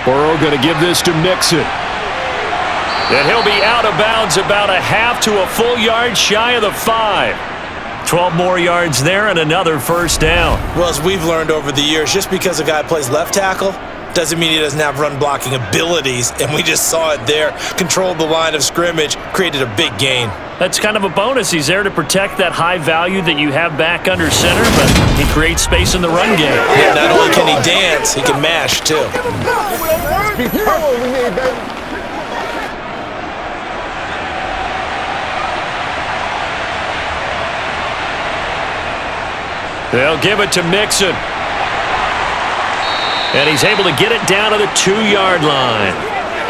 Burrow going to give this to Mixon. And he'll be out of bounds about a half to a full yard shy of the 5. 12 more yards there and another first down. Well, as we've learned over the years, just because a guy plays left tackle doesn't mean he doesn't have run blocking abilities, and we just saw it there. Controlled the line of scrimmage, created a big gain. That's kind of a bonus. He's there to protect that high value that you have back under center, but he creates space in the run game. Yeah, not only can he dance, he can mash, too. They'll give it to Mixon. And he's able to get it down to the 2-yard line.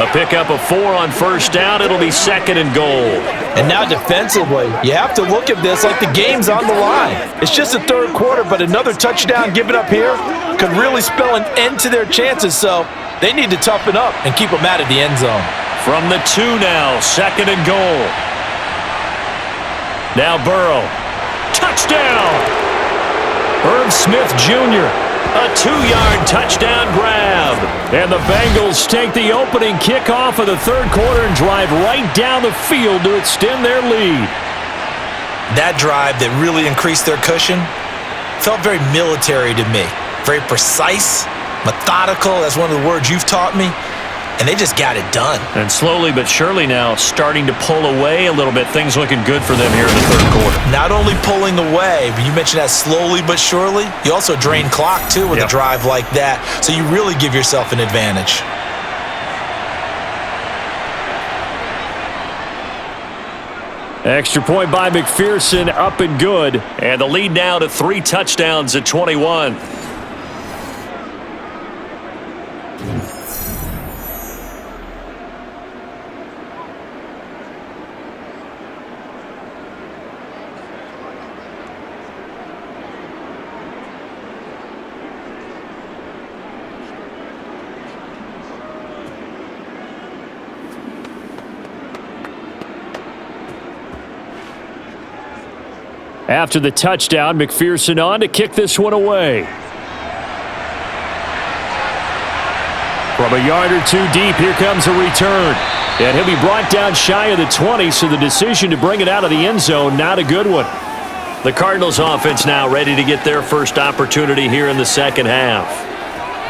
A pickup of 4 on first down. It'll be 2nd and goal. And now defensively, you have to look at this like the game's on the line. It's just the 3rd quarter, but another touchdown given up here could really spell an end to their chances. So they need to toughen up and keep them out of the end zone. From the 2 now, 2nd and goal. Now Burrow. Touchdown! Irv Smith Jr. A 2-yard touchdown grab. And the Bengals take the opening kickoff of the third quarter and drive right down the field to extend their lead. That drive that really increased their cushion felt very military to me. Very precise, methodical. That's one of the words you've taught me. And they just got it done. And slowly but surely now starting to pull away a little bit. Things looking good for them here in the third quarter. Not only pulling away, but you mentioned that slowly but surely. You also drain clock, too, with a drive like that. So you really give yourself an advantage. Extra point by McPherson, up and good. And the lead now to 3 touchdowns at 21. After the touchdown, McPherson on to kick this one away. From a yard or two deep, here comes a return. And he'll be brought down shy of the 20, so the decision to bring it out of the end zone, not a good one. The Cardinals offense now ready to get their first opportunity here in the second half.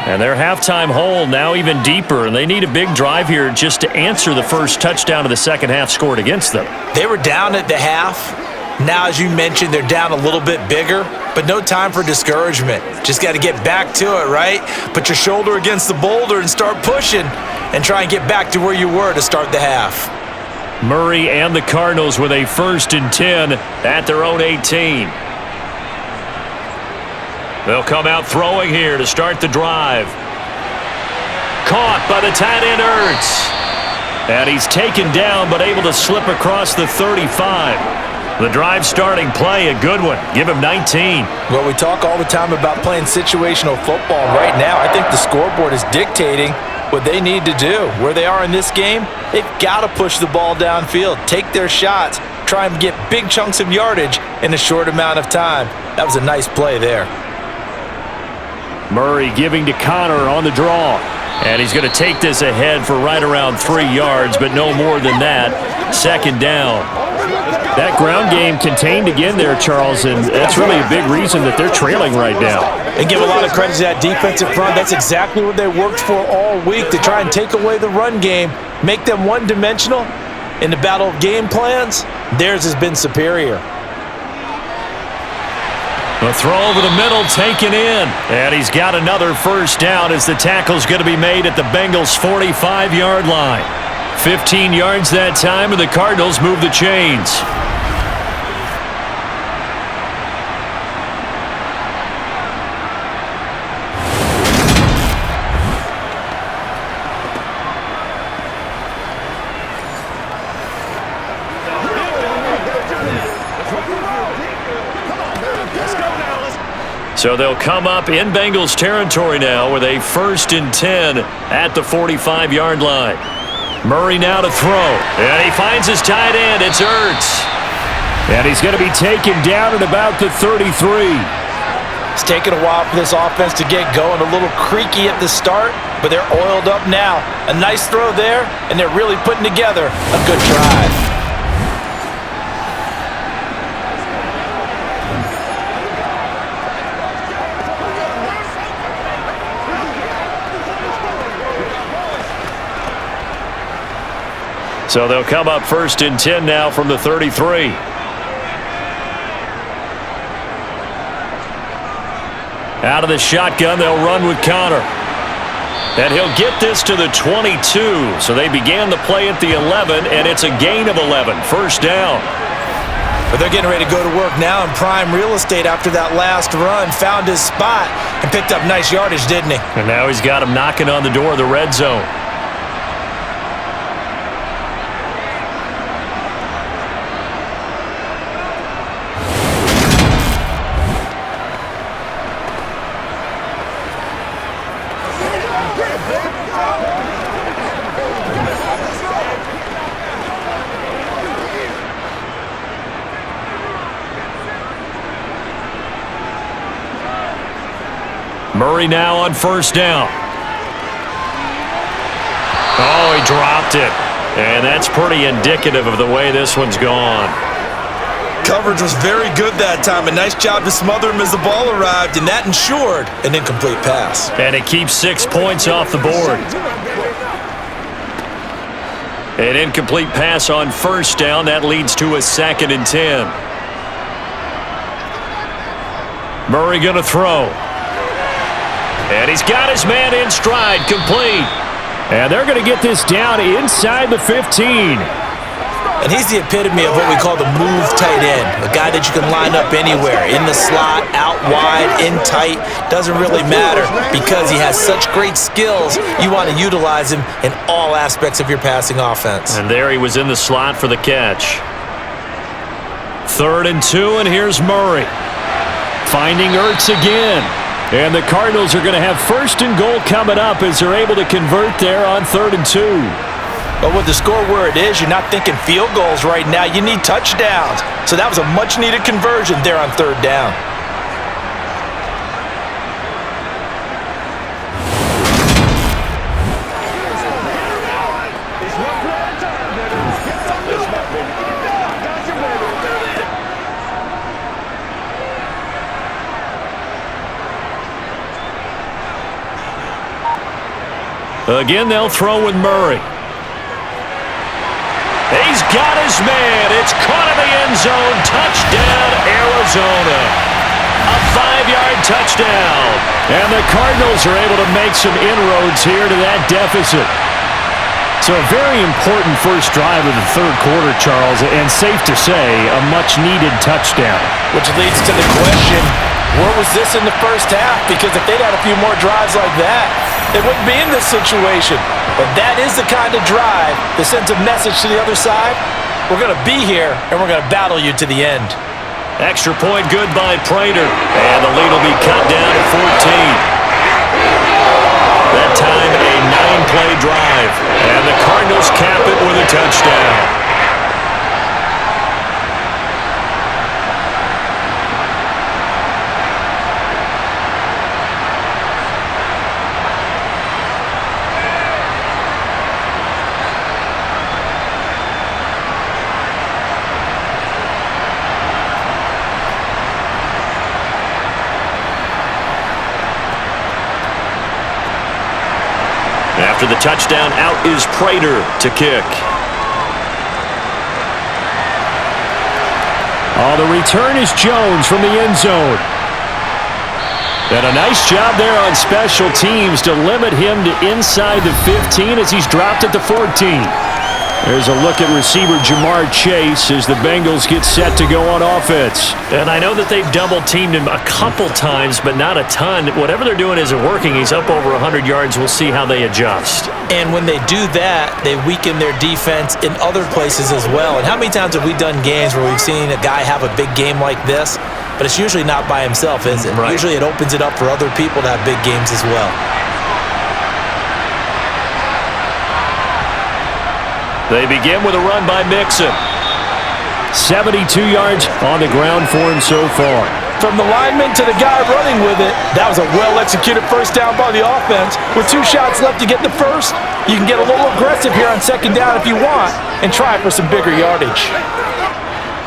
And their halftime hole now even deeper, and they need a big drive here just to answer the first touchdown of the second half scored against them. They were down at the half. Now, as you mentioned, they're down a little bit bigger, but no time for discouragement. Just got to get back to it, right? Put your shoulder against the boulder and start pushing and try and get back to where you were to start the half. Murray and the Cardinals with a 1st and 10 at their own 18. They'll come out throwing here to start the drive. Caught by the tight end Ertz. And he's taken down but able to slip across the 35. The drive starting play, a good one. Give him 19. Well, we talk all the time about playing situational football. Right now, I think the scoreboard is dictating what they need to do. Where they are in this game, they've got to push the ball downfield, take their shots, try and get big chunks of yardage in a short amount of time. That was a nice play there. Murray giving to Connor on the draw. And he's going to take this ahead for right around 3 yards, but no more than that. 2nd down. That ground game contained again there, Charles, and that's really a big reason that they're trailing right now. And give a lot of credit to that defensive front. That's exactly what they worked for all week, to try and take away the run game, make them one-dimensional. In the battle of game plans, theirs has been superior. The throw over the middle taken in. And he's got another 1st down as the tackle's going to be made at the Bengals' 45-yard line. 15 yards that time, and the Cardinals move the chains. So they'll come up in Bengals territory now with a 1st and 10 at the 45-yard line. Murray now to throw. And he finds his tight end. It's Ertz. And he's going to be taken down at about the 33. It's taken a while for this offense to get going. A little creaky at the start, but they're oiled up now. A nice throw there, and they're really putting together a good drive. So they'll come up 1st and 10 now from the 33. Out of the shotgun, they'll run with Connor. And he'll get this to the 22. So they began the play at the 11, and it's a gain of 11. 1st down. But they're getting ready to go to work now in prime real estate after that last run. Found his spot and picked up nice yardage, didn't he? And now he's got him knocking on the door of the red zone. Murray now on first down. Oh, he dropped it. And that's pretty indicative of the way this one's gone. Coverage was very good that time. A nice job to smother him as the ball arrived, and that ensured an incomplete pass. And it keeps 6 points off the board. An incomplete pass on first down. That leads to a 2nd and 10. Murray going to throw. And he's got his man in stride, complete. And they're going to get this down inside the 15. And he's the epitome of what we call the move tight end. A guy that you can line up anywhere. In the slot, out wide, in tight. Doesn't really matter because he has such great skills. You want to utilize him in all aspects of your passing offense. And there he was in the slot for the catch. 3rd and 2, and here's Murray. Finding Ertz again. And the Cardinals are going to have 1st and goal coming up as they're able to convert there on 3rd and 2. But with the score where it is, you're not thinking field goals right now. You need touchdowns. So that was a much-needed conversion there on 3rd down. Again, they'll throw with Murray. He's got his man. It's caught in the end zone. Touchdown, Arizona. A 5-yard touchdown. And the Cardinals are able to make some inroads here to that deficit. So a very important first drive of the 3rd quarter, Charles, and safe to say, a much-needed touchdown. Which leads to the question, where was this in the first half? Because if they'd had a few more drives like that, they wouldn't be in this situation. But that is the kind of drive that sends a message to the other side. We're going to be here, and we're going to battle you to the end. Extra point good by Prater. And the lead will be cut down to 14. That time, a 9-play drive. And the Cardinals cap it with a touchdown. After the touchdown, out is Prater to kick. Oh, the return is Jones from the end zone. And a nice job there on special teams to limit him to inside the 15 as he's dropped at the 14. There's a look at receiver Jamar Chase as the Bengals get set to go on offense. And I know that they've double-teamed him a couple times, but not a ton. Whatever they're doing isn't working. He's up over 100 yards. We'll see how they adjust. And when they do that, they weaken their defense in other places as well. And how many times have we done games where we've seen a guy have a big game like this, but it's usually not by himself, is it? Right. Usually it opens it up for other people to have big games as well. They begin with a run by Mixon. 72 yards on the ground for him so far. From the lineman to the guy running with it, that was a well-executed first down by the offense. With 2 shots left to get the first, you can get a little aggressive here on 2nd down if you want and try for some bigger yardage.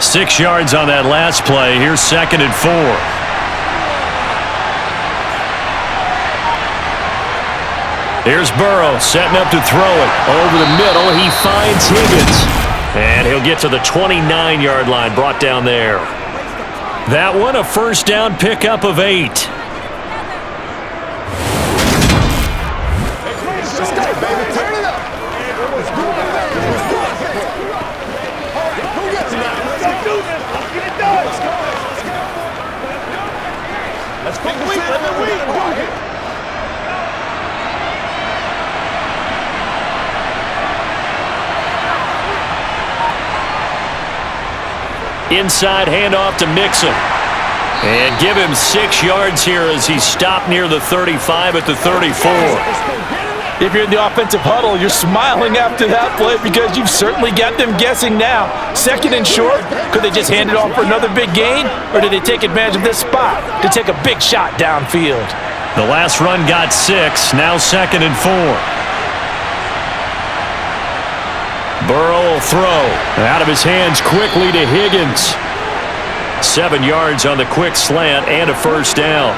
6 yards on that last play. Here's 2nd and 4. Here's Burrow setting up to throw it. Over the middle, he finds Higgins. And he'll get to the 29-yard line, brought down there. That one, a first down pickup of 8. Inside handoff to Mixon. And give him 6 yards here as he's stopped near the 35 at the 34. If you're in the offensive huddle, you're smiling after that play because you've certainly got them guessing now. 2nd and short, could they just hand it off for another big gain? Or did they take advantage of this spot to take a big shot downfield? The last run got 6, now 2nd and 4. Burrow will throw. Out of his hands quickly to Higgins. 7 yards on the quick slant and a first down.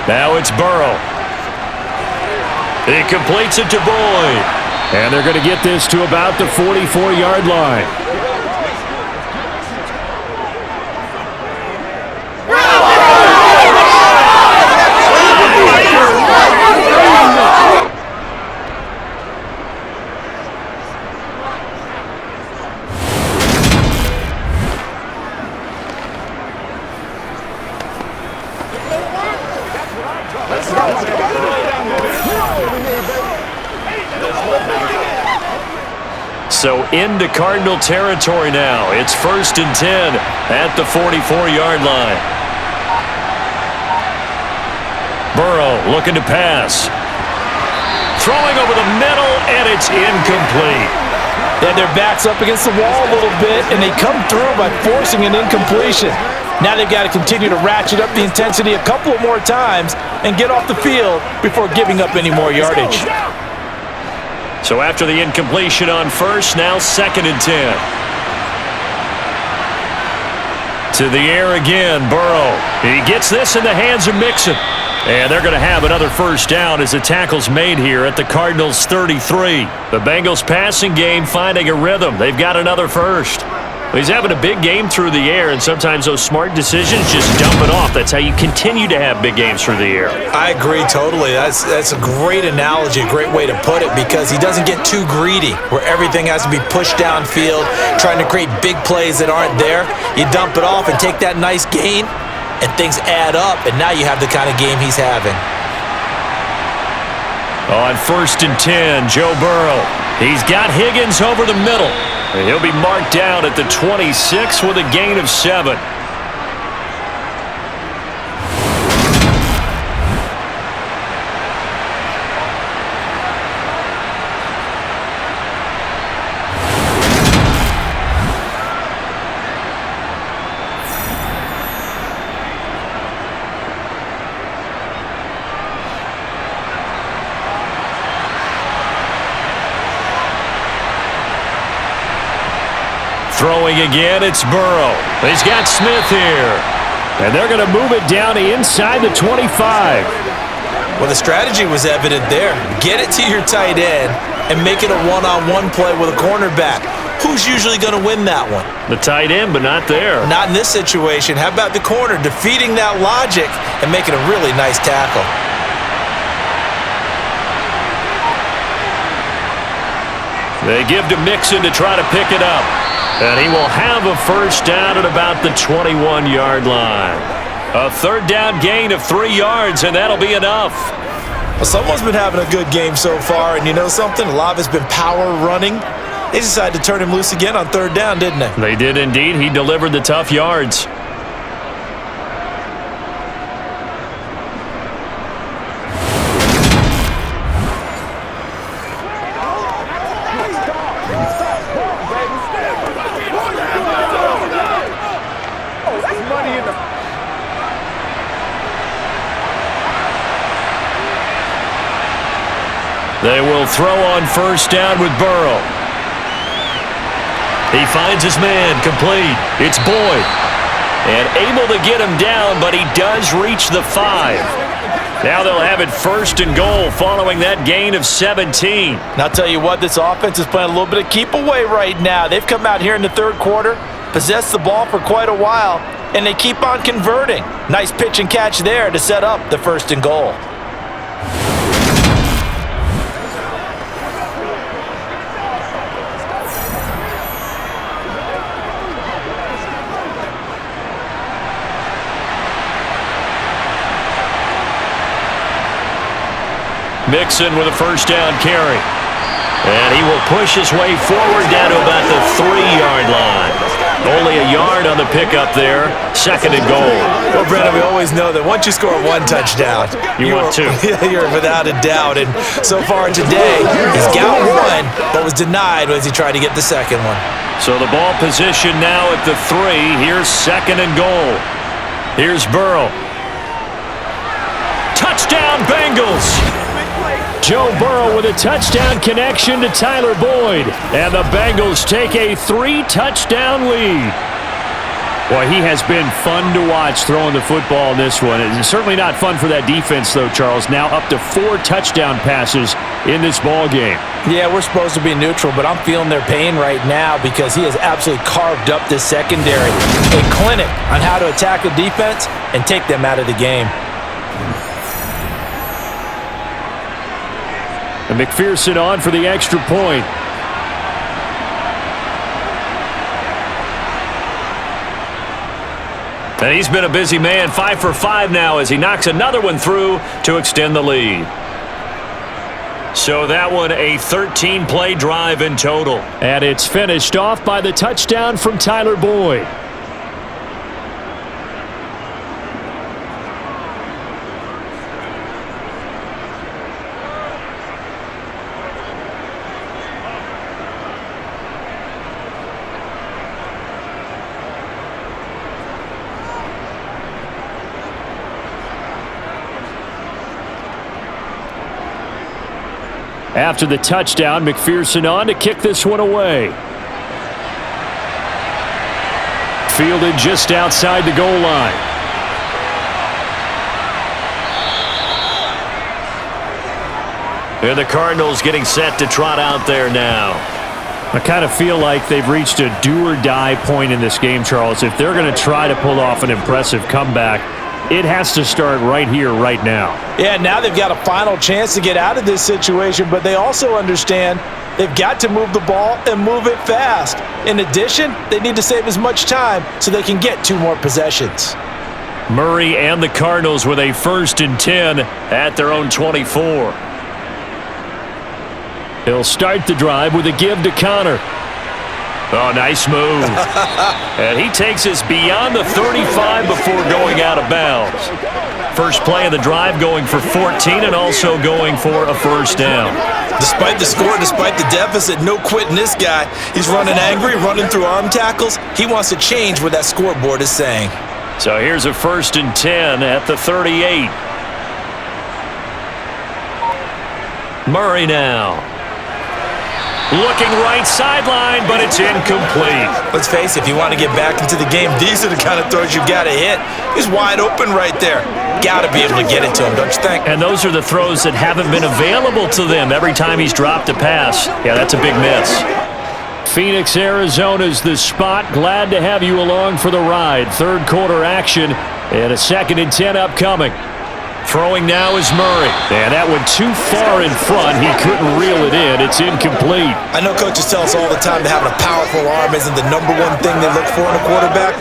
Now it's Burrow. He completes it to Boyd. And they're going to get this to about the 44-yard line. So into Cardinal territory now. It's 1st and 10 at the 44-yard line. Burrow looking to pass. Throwing over the middle, and it's incomplete. They had their backs up against the wall a little bit, and they come through by forcing an incompletion. Now they've got to continue to ratchet up the intensity a couple of more times and get off the field before giving up any more yardage. So after the incompletion on 1st, now 2nd and 10. To the air again, Burrow. He gets this in the hands of Mixon. And they're going to have another first down as the tackle's made here at the Cardinals' 33. The Bengals passing game finding a rhythm. They've got another first. He's having a big game through the air, and sometimes those smart decisions just dump it off. That's how you continue to have big games through the air. I agree totally. That's a great analogy, a great way to put it, because he doesn't get too greedy where everything has to be pushed downfield, trying to create big plays that aren't there. You dump it off and take that nice gain, and things add up, and now you have the kind of game he's having. On 1st and 10, Joe Burrow. He's got Higgins over the middle. And he'll be marked down at the 26 with a gain of 7. Throwing again, it's Burrow. He's got Smith here. And they're going to move it down to inside the 25. Well, the strategy was evident there. Get it to your tight end and make it a one-on-one play with a cornerback. Who's usually going to win that one? The tight end, but not there. Not in this situation. How about the corner defeating that logic and making a really nice tackle? They give to Mixon to try to pick it up. And he will have a first down at about the 21-yard line. A third down gain of 3 yards, and that'll be enough. Well, someone's been having a good game so far, and you know something? A lot of it's been power running. They decided to turn him loose again on 3rd down, didn't they? They did indeed. He delivered the tough yards. They will throw on first down with Burrow. He finds his man, complete. It's Boyd. And able to get him down, but he does reach the 5. Now they'll have it 1st and goal following that gain of 17. And I'll tell you what, this offense is playing a little bit of keep away right now. They've come out here in the 3rd quarter, possessed the ball for quite a while, and they keep on converting. Nice pitch and catch there to set up the 1st and goal. Mixon with a first down carry. And he will push his way forward down to about the 3-yard line. Only a yard on the pickup there. 2nd and goal. Well, Brennan, we always know that once you score one touchdown, You want two. You're without a doubt. And so far today, he's got one, but was denied as he tried to get the second one. So the ball position now at the 3. Here's 2nd and goal. Here's Burrow. Touchdown, Bengals! Joe Burrow with a touchdown connection to Tyler Boyd. And the Bengals take a 3-touchdown lead. Boy, he has been fun to watch throwing the football in this one. It's certainly not fun for that defense, though, Charles. Now up to 4 touchdown passes in this ball game. Yeah, we're supposed to be neutral, but I'm feeling their pain right now because he has absolutely carved up this secondary. A clinic on how to attack a defense and take them out of the game. And McPherson on for the extra point. And he's been a busy man. 5 for 5 now as he knocks another one through to extend the lead. So that one a 13-play drive in total. And it's finished off by the touchdown from Tyler Boyd. After the touchdown, McPherson on to kick this one away. Fielded just outside the goal line. And the Cardinals getting set to trot out there now. I kind of feel like they've reached a do-or-die point in this game, Charles. If they're going to try to pull off an impressive comeback, it has to start right here, right now. Yeah, now they've got a final chance to get out of this situation, but they also understand they've got to move the ball and move it fast. In addition, they need to save as much time so they can get 2 more possessions. Murray and the Cardinals with a 1st and 10 at their own 24. He'll start the drive with a give to Connor. Oh, nice move. And he takes us beyond the 35 before going out of bounds. First play of the drive going for 14 and also going for a 1st down. Despite the score, despite the deficit, no quitting this guy. He's running angry, running through arm tackles. He wants to change what that scoreboard is saying. So here's a 1st and 10 at the 38. Murray now. Looking right sideline, but it's incomplete. Let's face it, if you want to get back into the game, these are the kind of throws you've got to hit. He's wide open right there. Got to be able to get it to him, don't you think? And those are the throws that haven't been available to them every time he's dropped a pass. Yeah, that's a big miss. Phoenix, Arizona's the spot. Glad to have you along for the ride. 3rd quarter action and a 2nd and 10 upcoming. Throwing now is Murray. And that went too far in front. He couldn't reel it in. It's incomplete. I know coaches tell us all the time that having a powerful arm isn't the #1 thing they look for in a quarterback.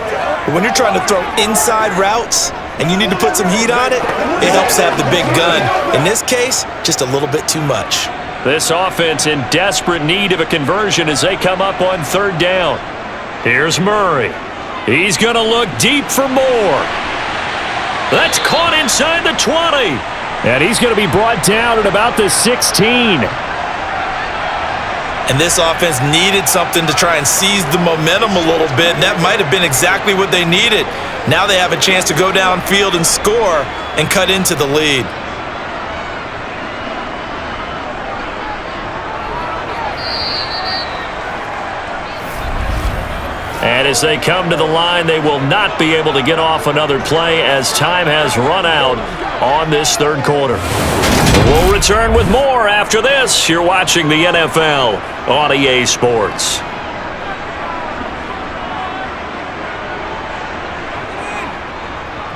But when you're trying to throw inside routes and you need to put some heat on it, it helps to have the big gun. In this case, just a little bit too much. This offense in desperate need of a conversion as they come up on 3rd down. Here's Murray. He's going to look deep for more. That's caught inside the 20. And he's going to be brought down at about the 16. And this offense needed something to try and seize the momentum a little bit, and that might have been exactly what they needed. Now they have a chance to go downfield and score and cut into the lead. And as they come to the line, they will not be able to get off another play as time has run out on this 3rd quarter. We'll return with more after this. You're watching the NFL on EA Sports.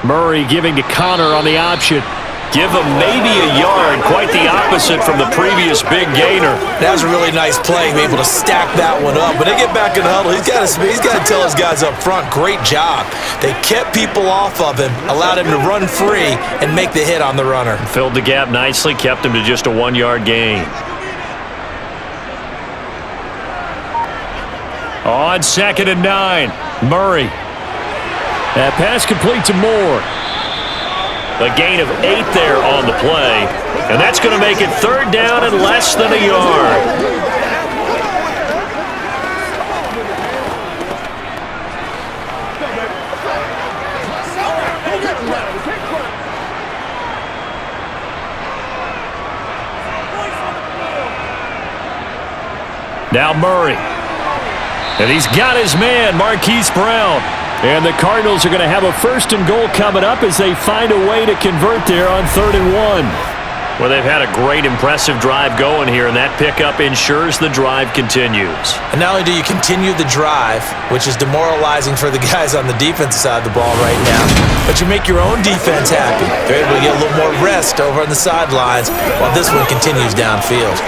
Murray giving to Connor on the option. Give him maybe a yard, quite the opposite from the previous big gainer. That was a really nice play, be able to stack that one up. But they get back in the huddle. He's got to tell his guys up front, great job. They kept people off of him, allowed him to run free and make the hit on the runner. Filled the gap nicely, kept him to just a 1-yard gain. On 2nd and 9, Murray. That pass complete to Moore. A gain of 8 there on the play, and that's going to make it 3rd down and less than a yard. Now Murray. And he's got his man, Marquise Brown. And the Cardinals are going to have a 1st and goal coming up as they find a way to convert there on 3rd and 1. Well, they've had a great, impressive drive going here, and that pickup ensures the drive continues. And not only do you continue the drive, which is demoralizing for the guys on the defensive side of the ball right now, but you make your own defense happy. They're able to get a little more rest over on the sidelines while this one continues downfield.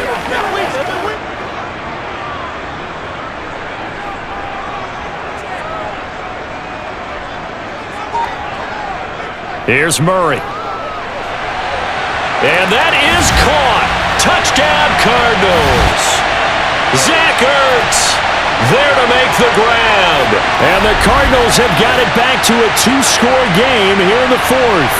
Here's Murray. And that is caught. Touchdown, Cardinals. Zach Ertz there to make the grab. And the Cardinals have got it back to a 2-score game here in the 4th.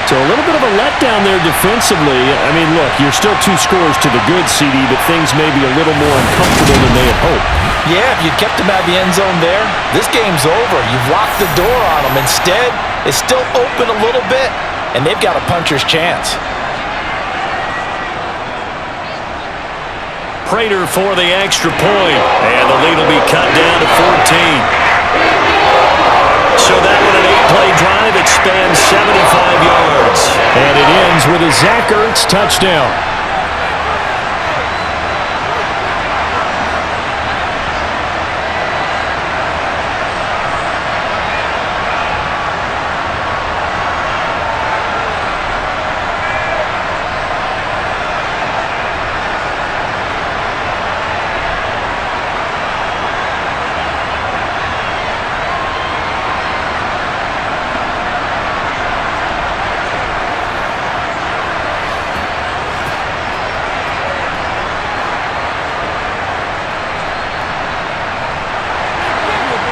So a little bit of a letdown there defensively. I mean, look, you're still 2 scores to the good, CD, but things may be a little more uncomfortable than they had hoped. Yeah, if you kept them out of the end zone there, this game's over. You've locked the door on them. Instead, it's still open a little bit, and they've got a puncher's chance. Prater for the extra point, and the lead will be cut down to 14. So that one an 8-play drive. It spans 75 yards. And it ends with a Zach Ertz touchdown.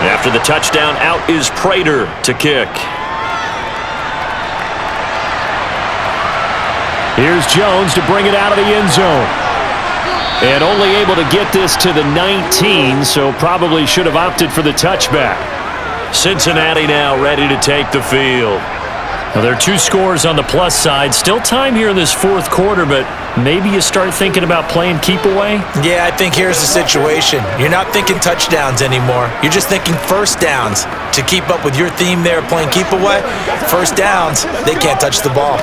After the touchdown, out is Prater to kick. Here's Jones to bring it out of the end zone. And only able to get this to the 19, so probably should have opted for the touchback. Cincinnati now ready to take the field. Now, there are 2 scores on the plus side. Still time here in this 4th quarter, but maybe you start thinking about playing keep away? Yeah, I think here's the situation. You're not thinking touchdowns anymore. You're just thinking 1st downs. To keep up with your theme there, playing keep away, 1st downs, they can't touch the ball.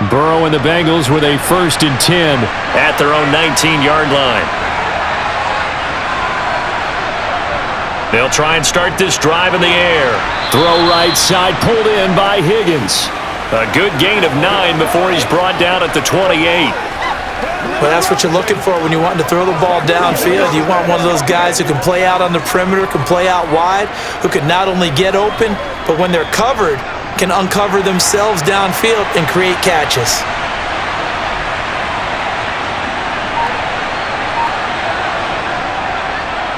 Burrow and the Bengals with a 1st and 10 at their own 19-yard line. They'll try and start this drive in the air. Throw right side, pulled in by Higgins. A good gain of 9 before he's brought down at the 28. Well, that's what you're looking for when you want to throw the ball downfield. You want one of those guys who can play out on the perimeter, can play out wide, who can not only get open, but when they're covered, can uncover themselves downfield and create catches.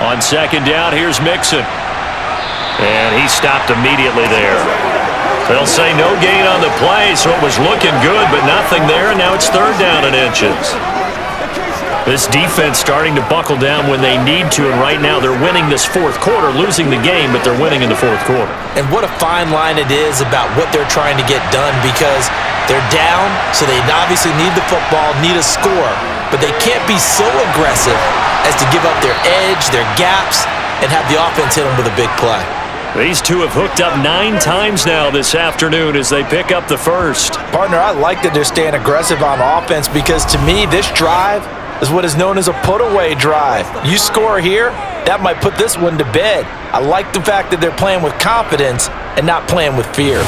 On 2nd down, here's Mixon. And he stopped immediately there. They'll say no gain on the play, so it was looking good, but nothing there, and now it's 3rd down and inches. This defense starting to buckle down when they need to, and right now they're winning this 4th quarter, losing the game, but they're winning in the 4th quarter. And what a fine line it is about what they're trying to get done, because they're down, so they obviously need the football, need a score, but they can't be so aggressive as to give up their edge, their gaps, and have the offense hit them with a big play. These two have hooked up 9 times now this afternoon as they pick up the 1st. Partner, I like that they're staying aggressive on offense, because to me, this drive is what is known as a put-away drive. You score here, that might put this one to bed. I like the fact that they're playing with confidence and not playing with fear.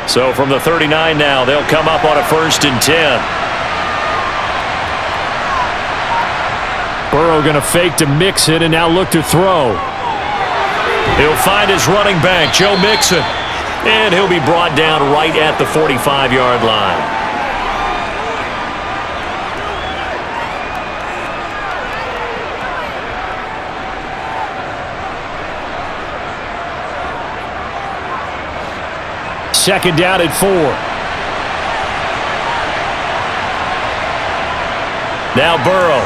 So from the 39 now, they'll come up on a 1st and 10. Burrow going to fake to Mixon and now look to throw. He'll find his running back, Joe Mixon. And he'll be brought down right at the 45-yard line. Second down at 4. Now Burrow.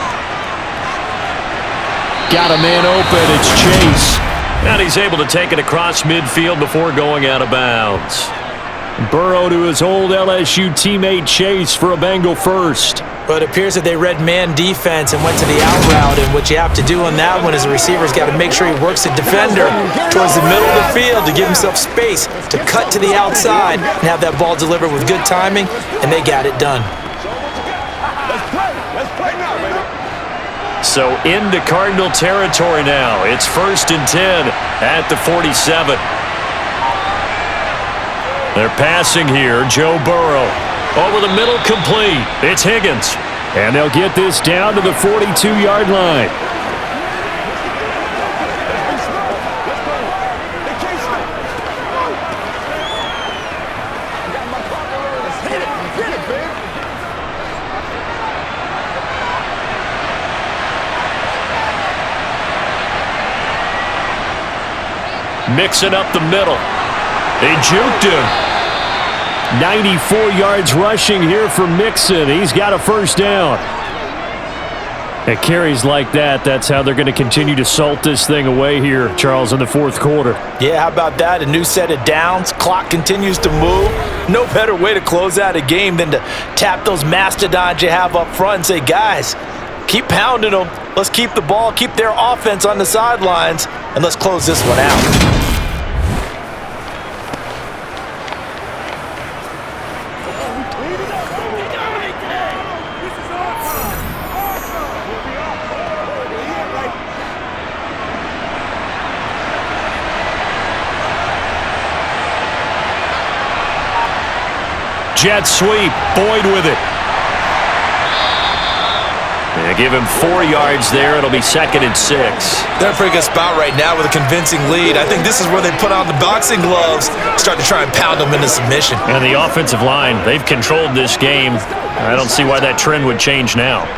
Got a man open. It's Chase. And he's able to take it across midfield before going out of bounds. Burrow to his old LSU teammate Chase for a Bengal first. But it appears that they read man defense and went to the out route, and what you have to do on that one is the receiver's got to make sure he works the defender towards the middle of the field to give himself space to cut to the outside and have that ball delivered with good timing, and they got it done. So into Cardinal territory now. It's 1st and 10 at the 47. They're passing here. Joe Burrow. Over the middle, complete. It's Higgins. And they'll get this down to the 42-yard line. Mixing up the middle. They juked him. 94 yards rushing here for Mixon. He's got a first down. At carries like that, that's how they're going to continue to salt this thing away here, Charles, in the fourth quarter. Yeah, how about that? A new set of downs. Clock continues to move. No better way to close out a game than to tap those mastodons you have up front and say, guys, keep pounding them. Let's keep the ball, keep their offense on the sidelines, and let's close this one out. Jet sweep. Boyd with it. They give him 4 yards there. It'll be 2nd and 6. They're in a pretty good spot right now with a convincing lead. I think this is where they put on the boxing gloves, start to try and pound them into submission. And the offensive line, they've controlled this game. I don't see why that trend would change now.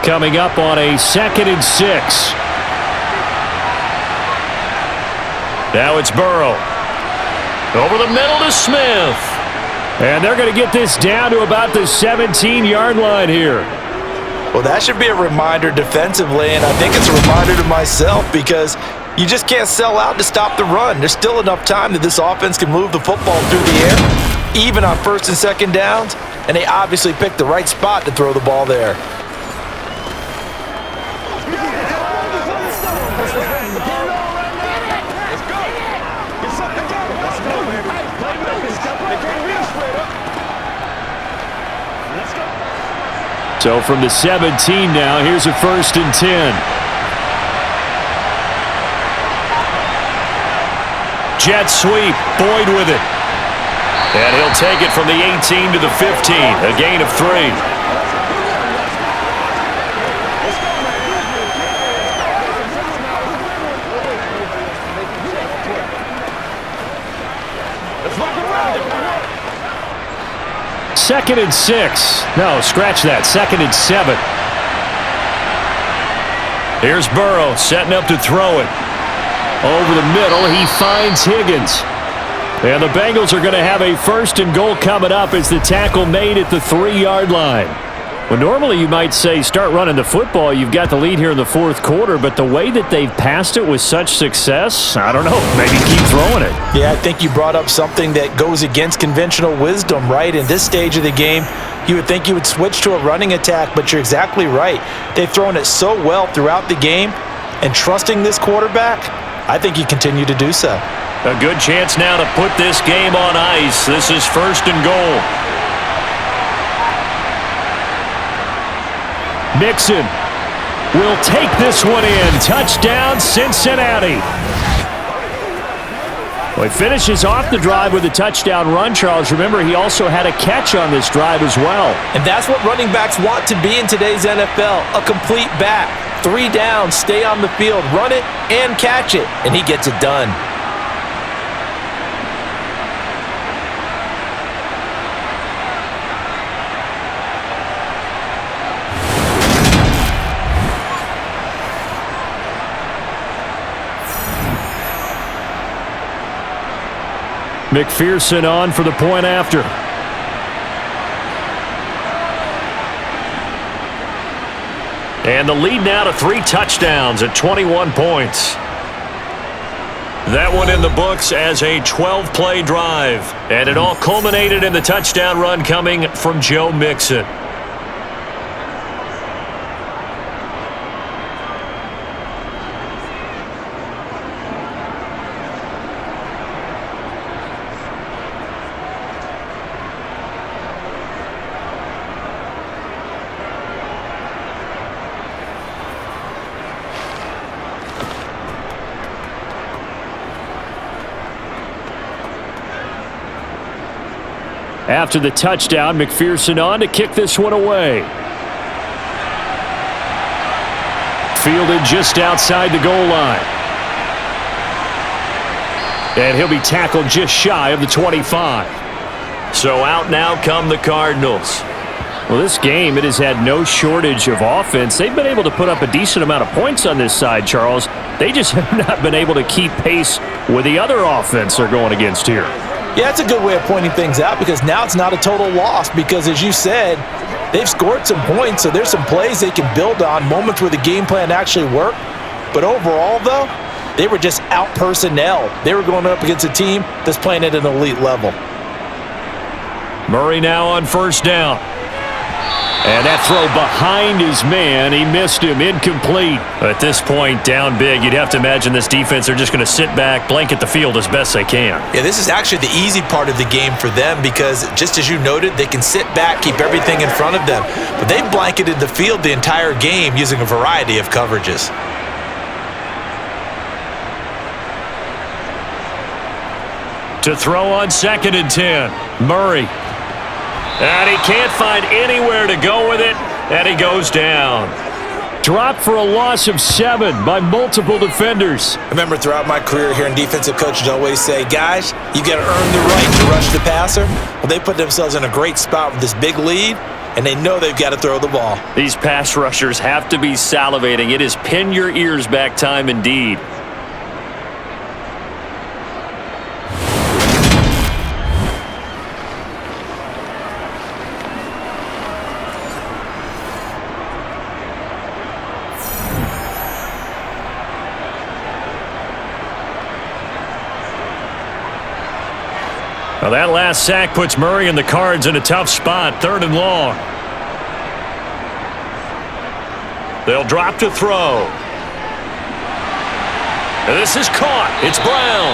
Coming up on a 2nd and 6. Now it's Burrow. Over the middle to Smith. And they're going to get this down to about the 17-yard line here. Well, that should be a reminder defensively, and I think it's a reminder to myself because you just can't sell out to stop the run. There's still enough time that this offense can move the football through the air, even on 1st and 2nd downs, and they obviously picked the right spot to throw the ball there. So from the 17 now, here's a 1st and 10. Jet sweep. Boyd with it. And he'll take it from the 18 to the 15. A gain of 3. Second and 6. No, scratch that. 2nd and 7. Here's Burrow setting up to throw it. Over the middle, he finds Higgins. And the Bengals are going to have a 1st and goal coming up as the tackle made at the 3-yard line. Well, normally you might say start running the football. You've got the lead here in the fourth quarter, but the way that they've passed it with such success, I don't know, maybe keep throwing it. Yeah, I think you brought up something that goes against conventional wisdom, right? In this stage of the game, you would think you would switch to a running attack, but you're exactly right. They've thrown it so well throughout the game, and trusting this quarterback, I think you continue to do so. A good chance now to put this game on ice. This is 1st and goal. Mixon will take this one in. Touchdown, Cincinnati. Well, he finishes off the drive with a touchdown run, Charles. Remember, he also had a catch on this drive as well. And that's what running backs want to be in today's NFL, a complete back. 3 downs, stay on the field, run it, and catch it, and he gets it done. McPherson on for the point after. And the lead now to 3 touchdowns at 21 points. That one in the books as a 12-play drive. And it all culminated in the touchdown run coming from Joe Mixon. After the touchdown, McPherson on to kick this one away. Fielded just outside the goal line. And he'll be tackled just shy of the 25. So out now come the Cardinals. Well, this game, it has had no shortage of offense. They've been able to put up a decent amount of points on this side, Charles. They just have not been able to keep pace with the other offense they're going against here. Yeah, that's a good way of pointing things out because now it's not a total loss because, as you said, they've scored some points, so there's some plays they can build on, moments where the game plan actually worked. But overall, though, they were just out-personnel. They were going up against a team that's playing at an elite level. Murray now on first down. And that throw behind his man, he missed him, incomplete. At this point, down big, you'd have to imagine this defense, they're just going to sit back, blanket the field as best they can. Yeah, this is actually the easy part of the game for them because, just as you noted, they can sit back, keep everything in front of them. But they've blanketed the field the entire game using a variety of coverages. To throw on 2nd and 10, Murray. And he can't find anywhere to go with it, and he goes down. Dropped for a loss of 7 by multiple defenders. I remember throughout my career hearing defensive coaches always say, guys, you got to earn the right to rush the passer. Well, they put themselves in a great spot with this big lead, and they know they've got to throw the ball. These pass rushers have to be salivating. It is pin your ears back time indeed. Well, that last sack puts Murray and the Cards in a tough spot, 3rd and long. They'll drop to throw. And this is caught. It's Brown.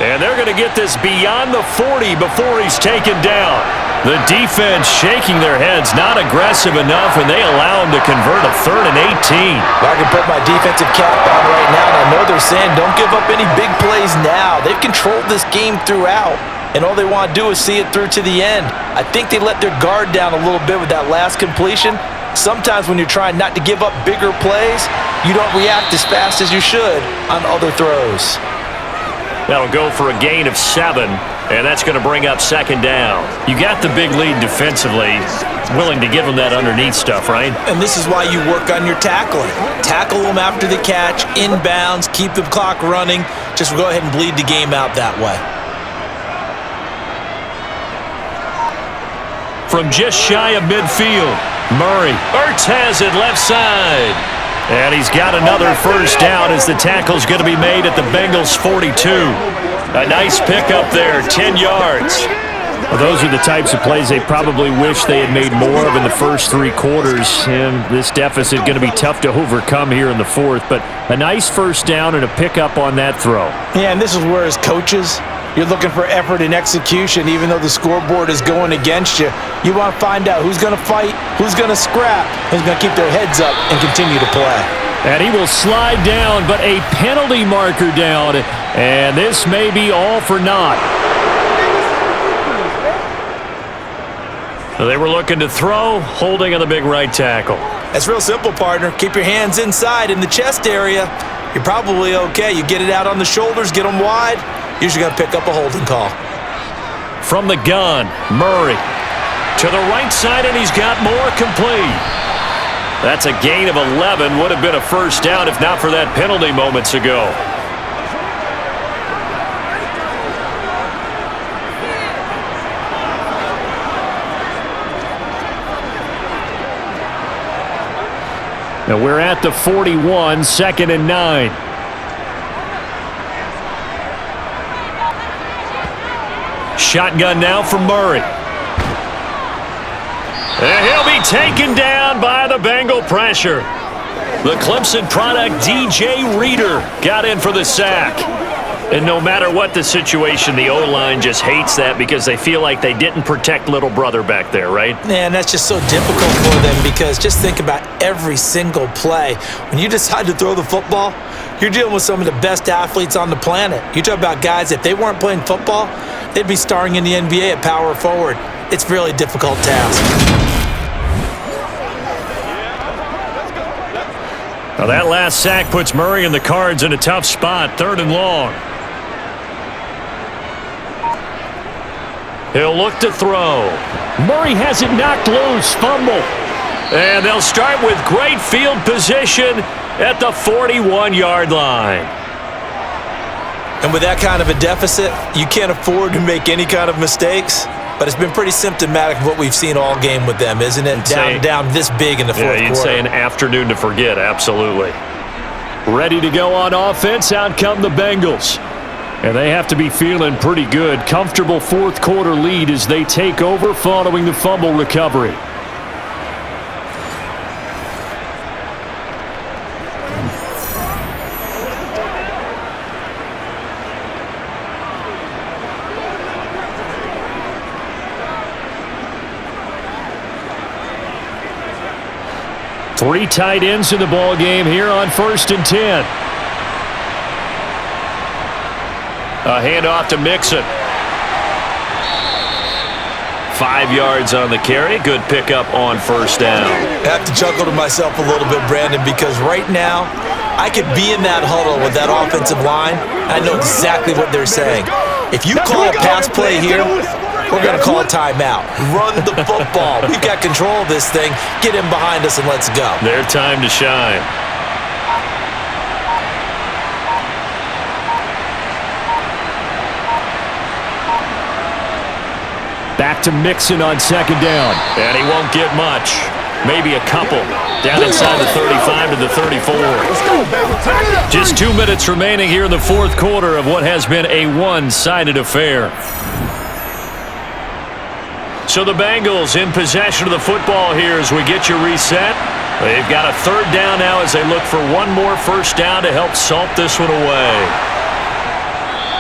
And they're going to get this beyond the 40 before he's taken down. The defense shaking their heads, not aggressive enough, and they allow him to convert a 3rd and 18. Well, I can put my defensive cap on right now, and I know they're saying don't give up any big plays now. They've controlled this game throughout. And all they want to do is see it through to the end. I think they let their guard down a little bit with that last completion. Sometimes when you're trying not to give up bigger plays, you don't react as fast as you should on other throws. That'll go for a gain of 7, and that's going to bring up 2nd down. You got the big lead defensively, willing to give them that underneath stuff, right? And this is why you work on your tackling. Tackle them after the catch, inbounds, keep the clock running. Just go ahead and bleed the game out that way. From just shy of midfield, Murray. Ertz has it left side. And he's got another first down as the tackle's going to be made at the Bengals 42. A nice pickup there, 10 yards. Well, those are the types of plays they probably wish they had made more of in the first 3 quarters. And this deficit going to be tough to overcome here in the 4th. But a nice first down and a pickup on that throw. Yeah, and this is where, as coaches, you're looking for effort and execution, even though the scoreboard is going against you. You want to find out who's going to fight, who's going to scrap, who's going to keep their heads up and continue to play. And he will slide down, but a penalty marker down. And this may be all for naught. So they were looking to throw, holding on the big right tackle. That's real simple, partner. Keep your hands inside in the chest area. You're probably okay. You get it out on the shoulders, get them wide. Usually got to pick up a holding call. From the gun, Murray. To the right side, and he's got more complete. That's a gain of 11. Would have been a first down if not for that penalty moments ago. Now we're at the 41, 2nd and 9. Shotgun now for Murray. And he'll be taken down by the Bengal pressure. The Clemson product, DJ Reader, got in for the sack. And no matter what the situation, the O-line just hates that because they feel like they didn't protect little brother back there, right? Man, that's just so difficult for them because just think about every single play. When you decide to throw the football, you're dealing with some of the best athletes on the planet. You talk about guys, if they weren't playing football, they'd be starring in the NBA at power forward. It's a really difficult task. Now that last sack puts Murray and the Cards in a tough spot, 3rd and long. He'll look to throw. Murray has it knocked loose, fumble. And they'll start with great field position at the 41-yard line. And with that kind of a deficit, you can't afford to make any kind of mistakes. But it's been pretty symptomatic of what we've seen all game with them, isn't it? Down this big in the fourth quarter. Yeah, you'd say an afternoon to forget, absolutely. Ready to go on offense, out come the Bengals. And they have to be feeling pretty good. Comfortable fourth quarter lead as they take over following the fumble recovery. Three tight ends in the ball game here on 1st and 10. A handoff to Mixon. 5 yards on the carry. Good pickup on first down. I have to chuckle to myself a little bit, Brandon, because right now I could be in that huddle with that offensive line. I know exactly what they're saying. If you call a pass play here, we're going to call a timeout. Run the football. We've got control of this thing. Get in behind us and let's go. Their time to shine. Back to Mixon on 2nd down. And he won't get much. Maybe a couple. Down inside the 35 to the 34. Just 2 minutes remaining here in the fourth quarter of what has been a one-sided affair. So the Bengals in possession of the football here as we get you reset. They've got a 3rd down now as they look for one more first down to help salt this one away.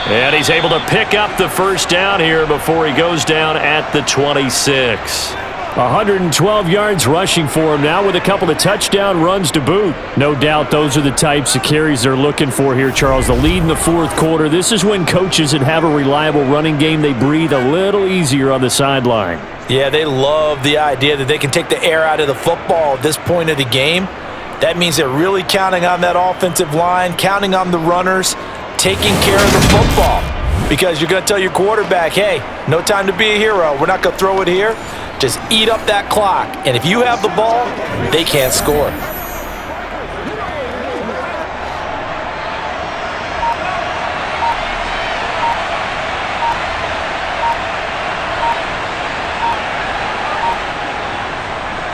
And he's able to pick up the first down here before he goes down at the 26. 112 yards rushing for him now with a couple of touchdown runs to boot. No doubt those are the types of carries they're looking for here, Charles. The lead in the fourth quarter. This is when coaches that have a reliable running game, they breathe a little easier on the sideline. Yeah, they love the idea that they can take the air out of the football at this point of the game. That means they're really counting on that offensive line, counting on the runners, taking care of the football. Because you're going to tell your quarterback, hey, no time to be a hero. We're not going to throw it here. Just eat up that clock. And if you have the ball, they can't score.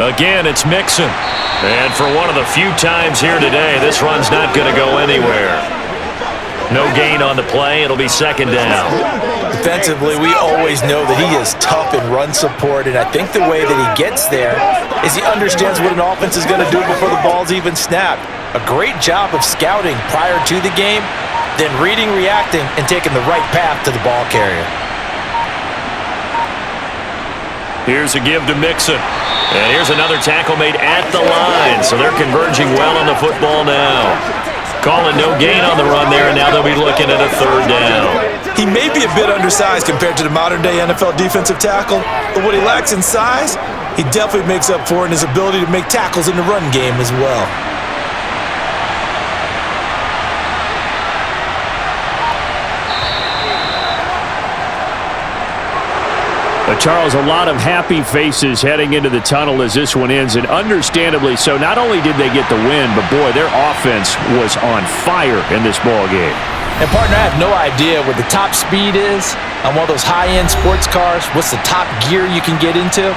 Again, it's Mixon. And for one of the few times here today, this run's not going to go anywhere. No gain on the play. It'll be 2nd down. Defensively, we always know that he is tough in run support, and I think the way that he gets there is he understands what an offense is going to do before the ball's even snapped. A great job of scouting prior to the game, then reading, reacting, and taking the right path to the ball carrier. Here's a give to Mixon. And here's another tackle made at the line, so they're converging well on the football now. Calling no gain on the run there, and now they'll be looking at a third down. He may be a bit undersized compared to the modern-day NFL defensive tackle, but what he lacks in size, he definitely makes up for in his ability to make tackles in the run game as well. Charles, a lot of happy faces heading into the tunnel as this one ends, and understandably so. Not only did they get the win, but boy, their offense was on fire in this ball game. And partner, I have no idea what the top speed is on one of those high-end sports cars. What's the top gear you can get into?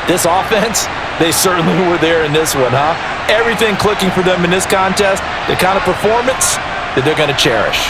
This offense, they certainly were there in this one, huh? Everything clicking for them in this contest, the kind of performance that they're going to cherish.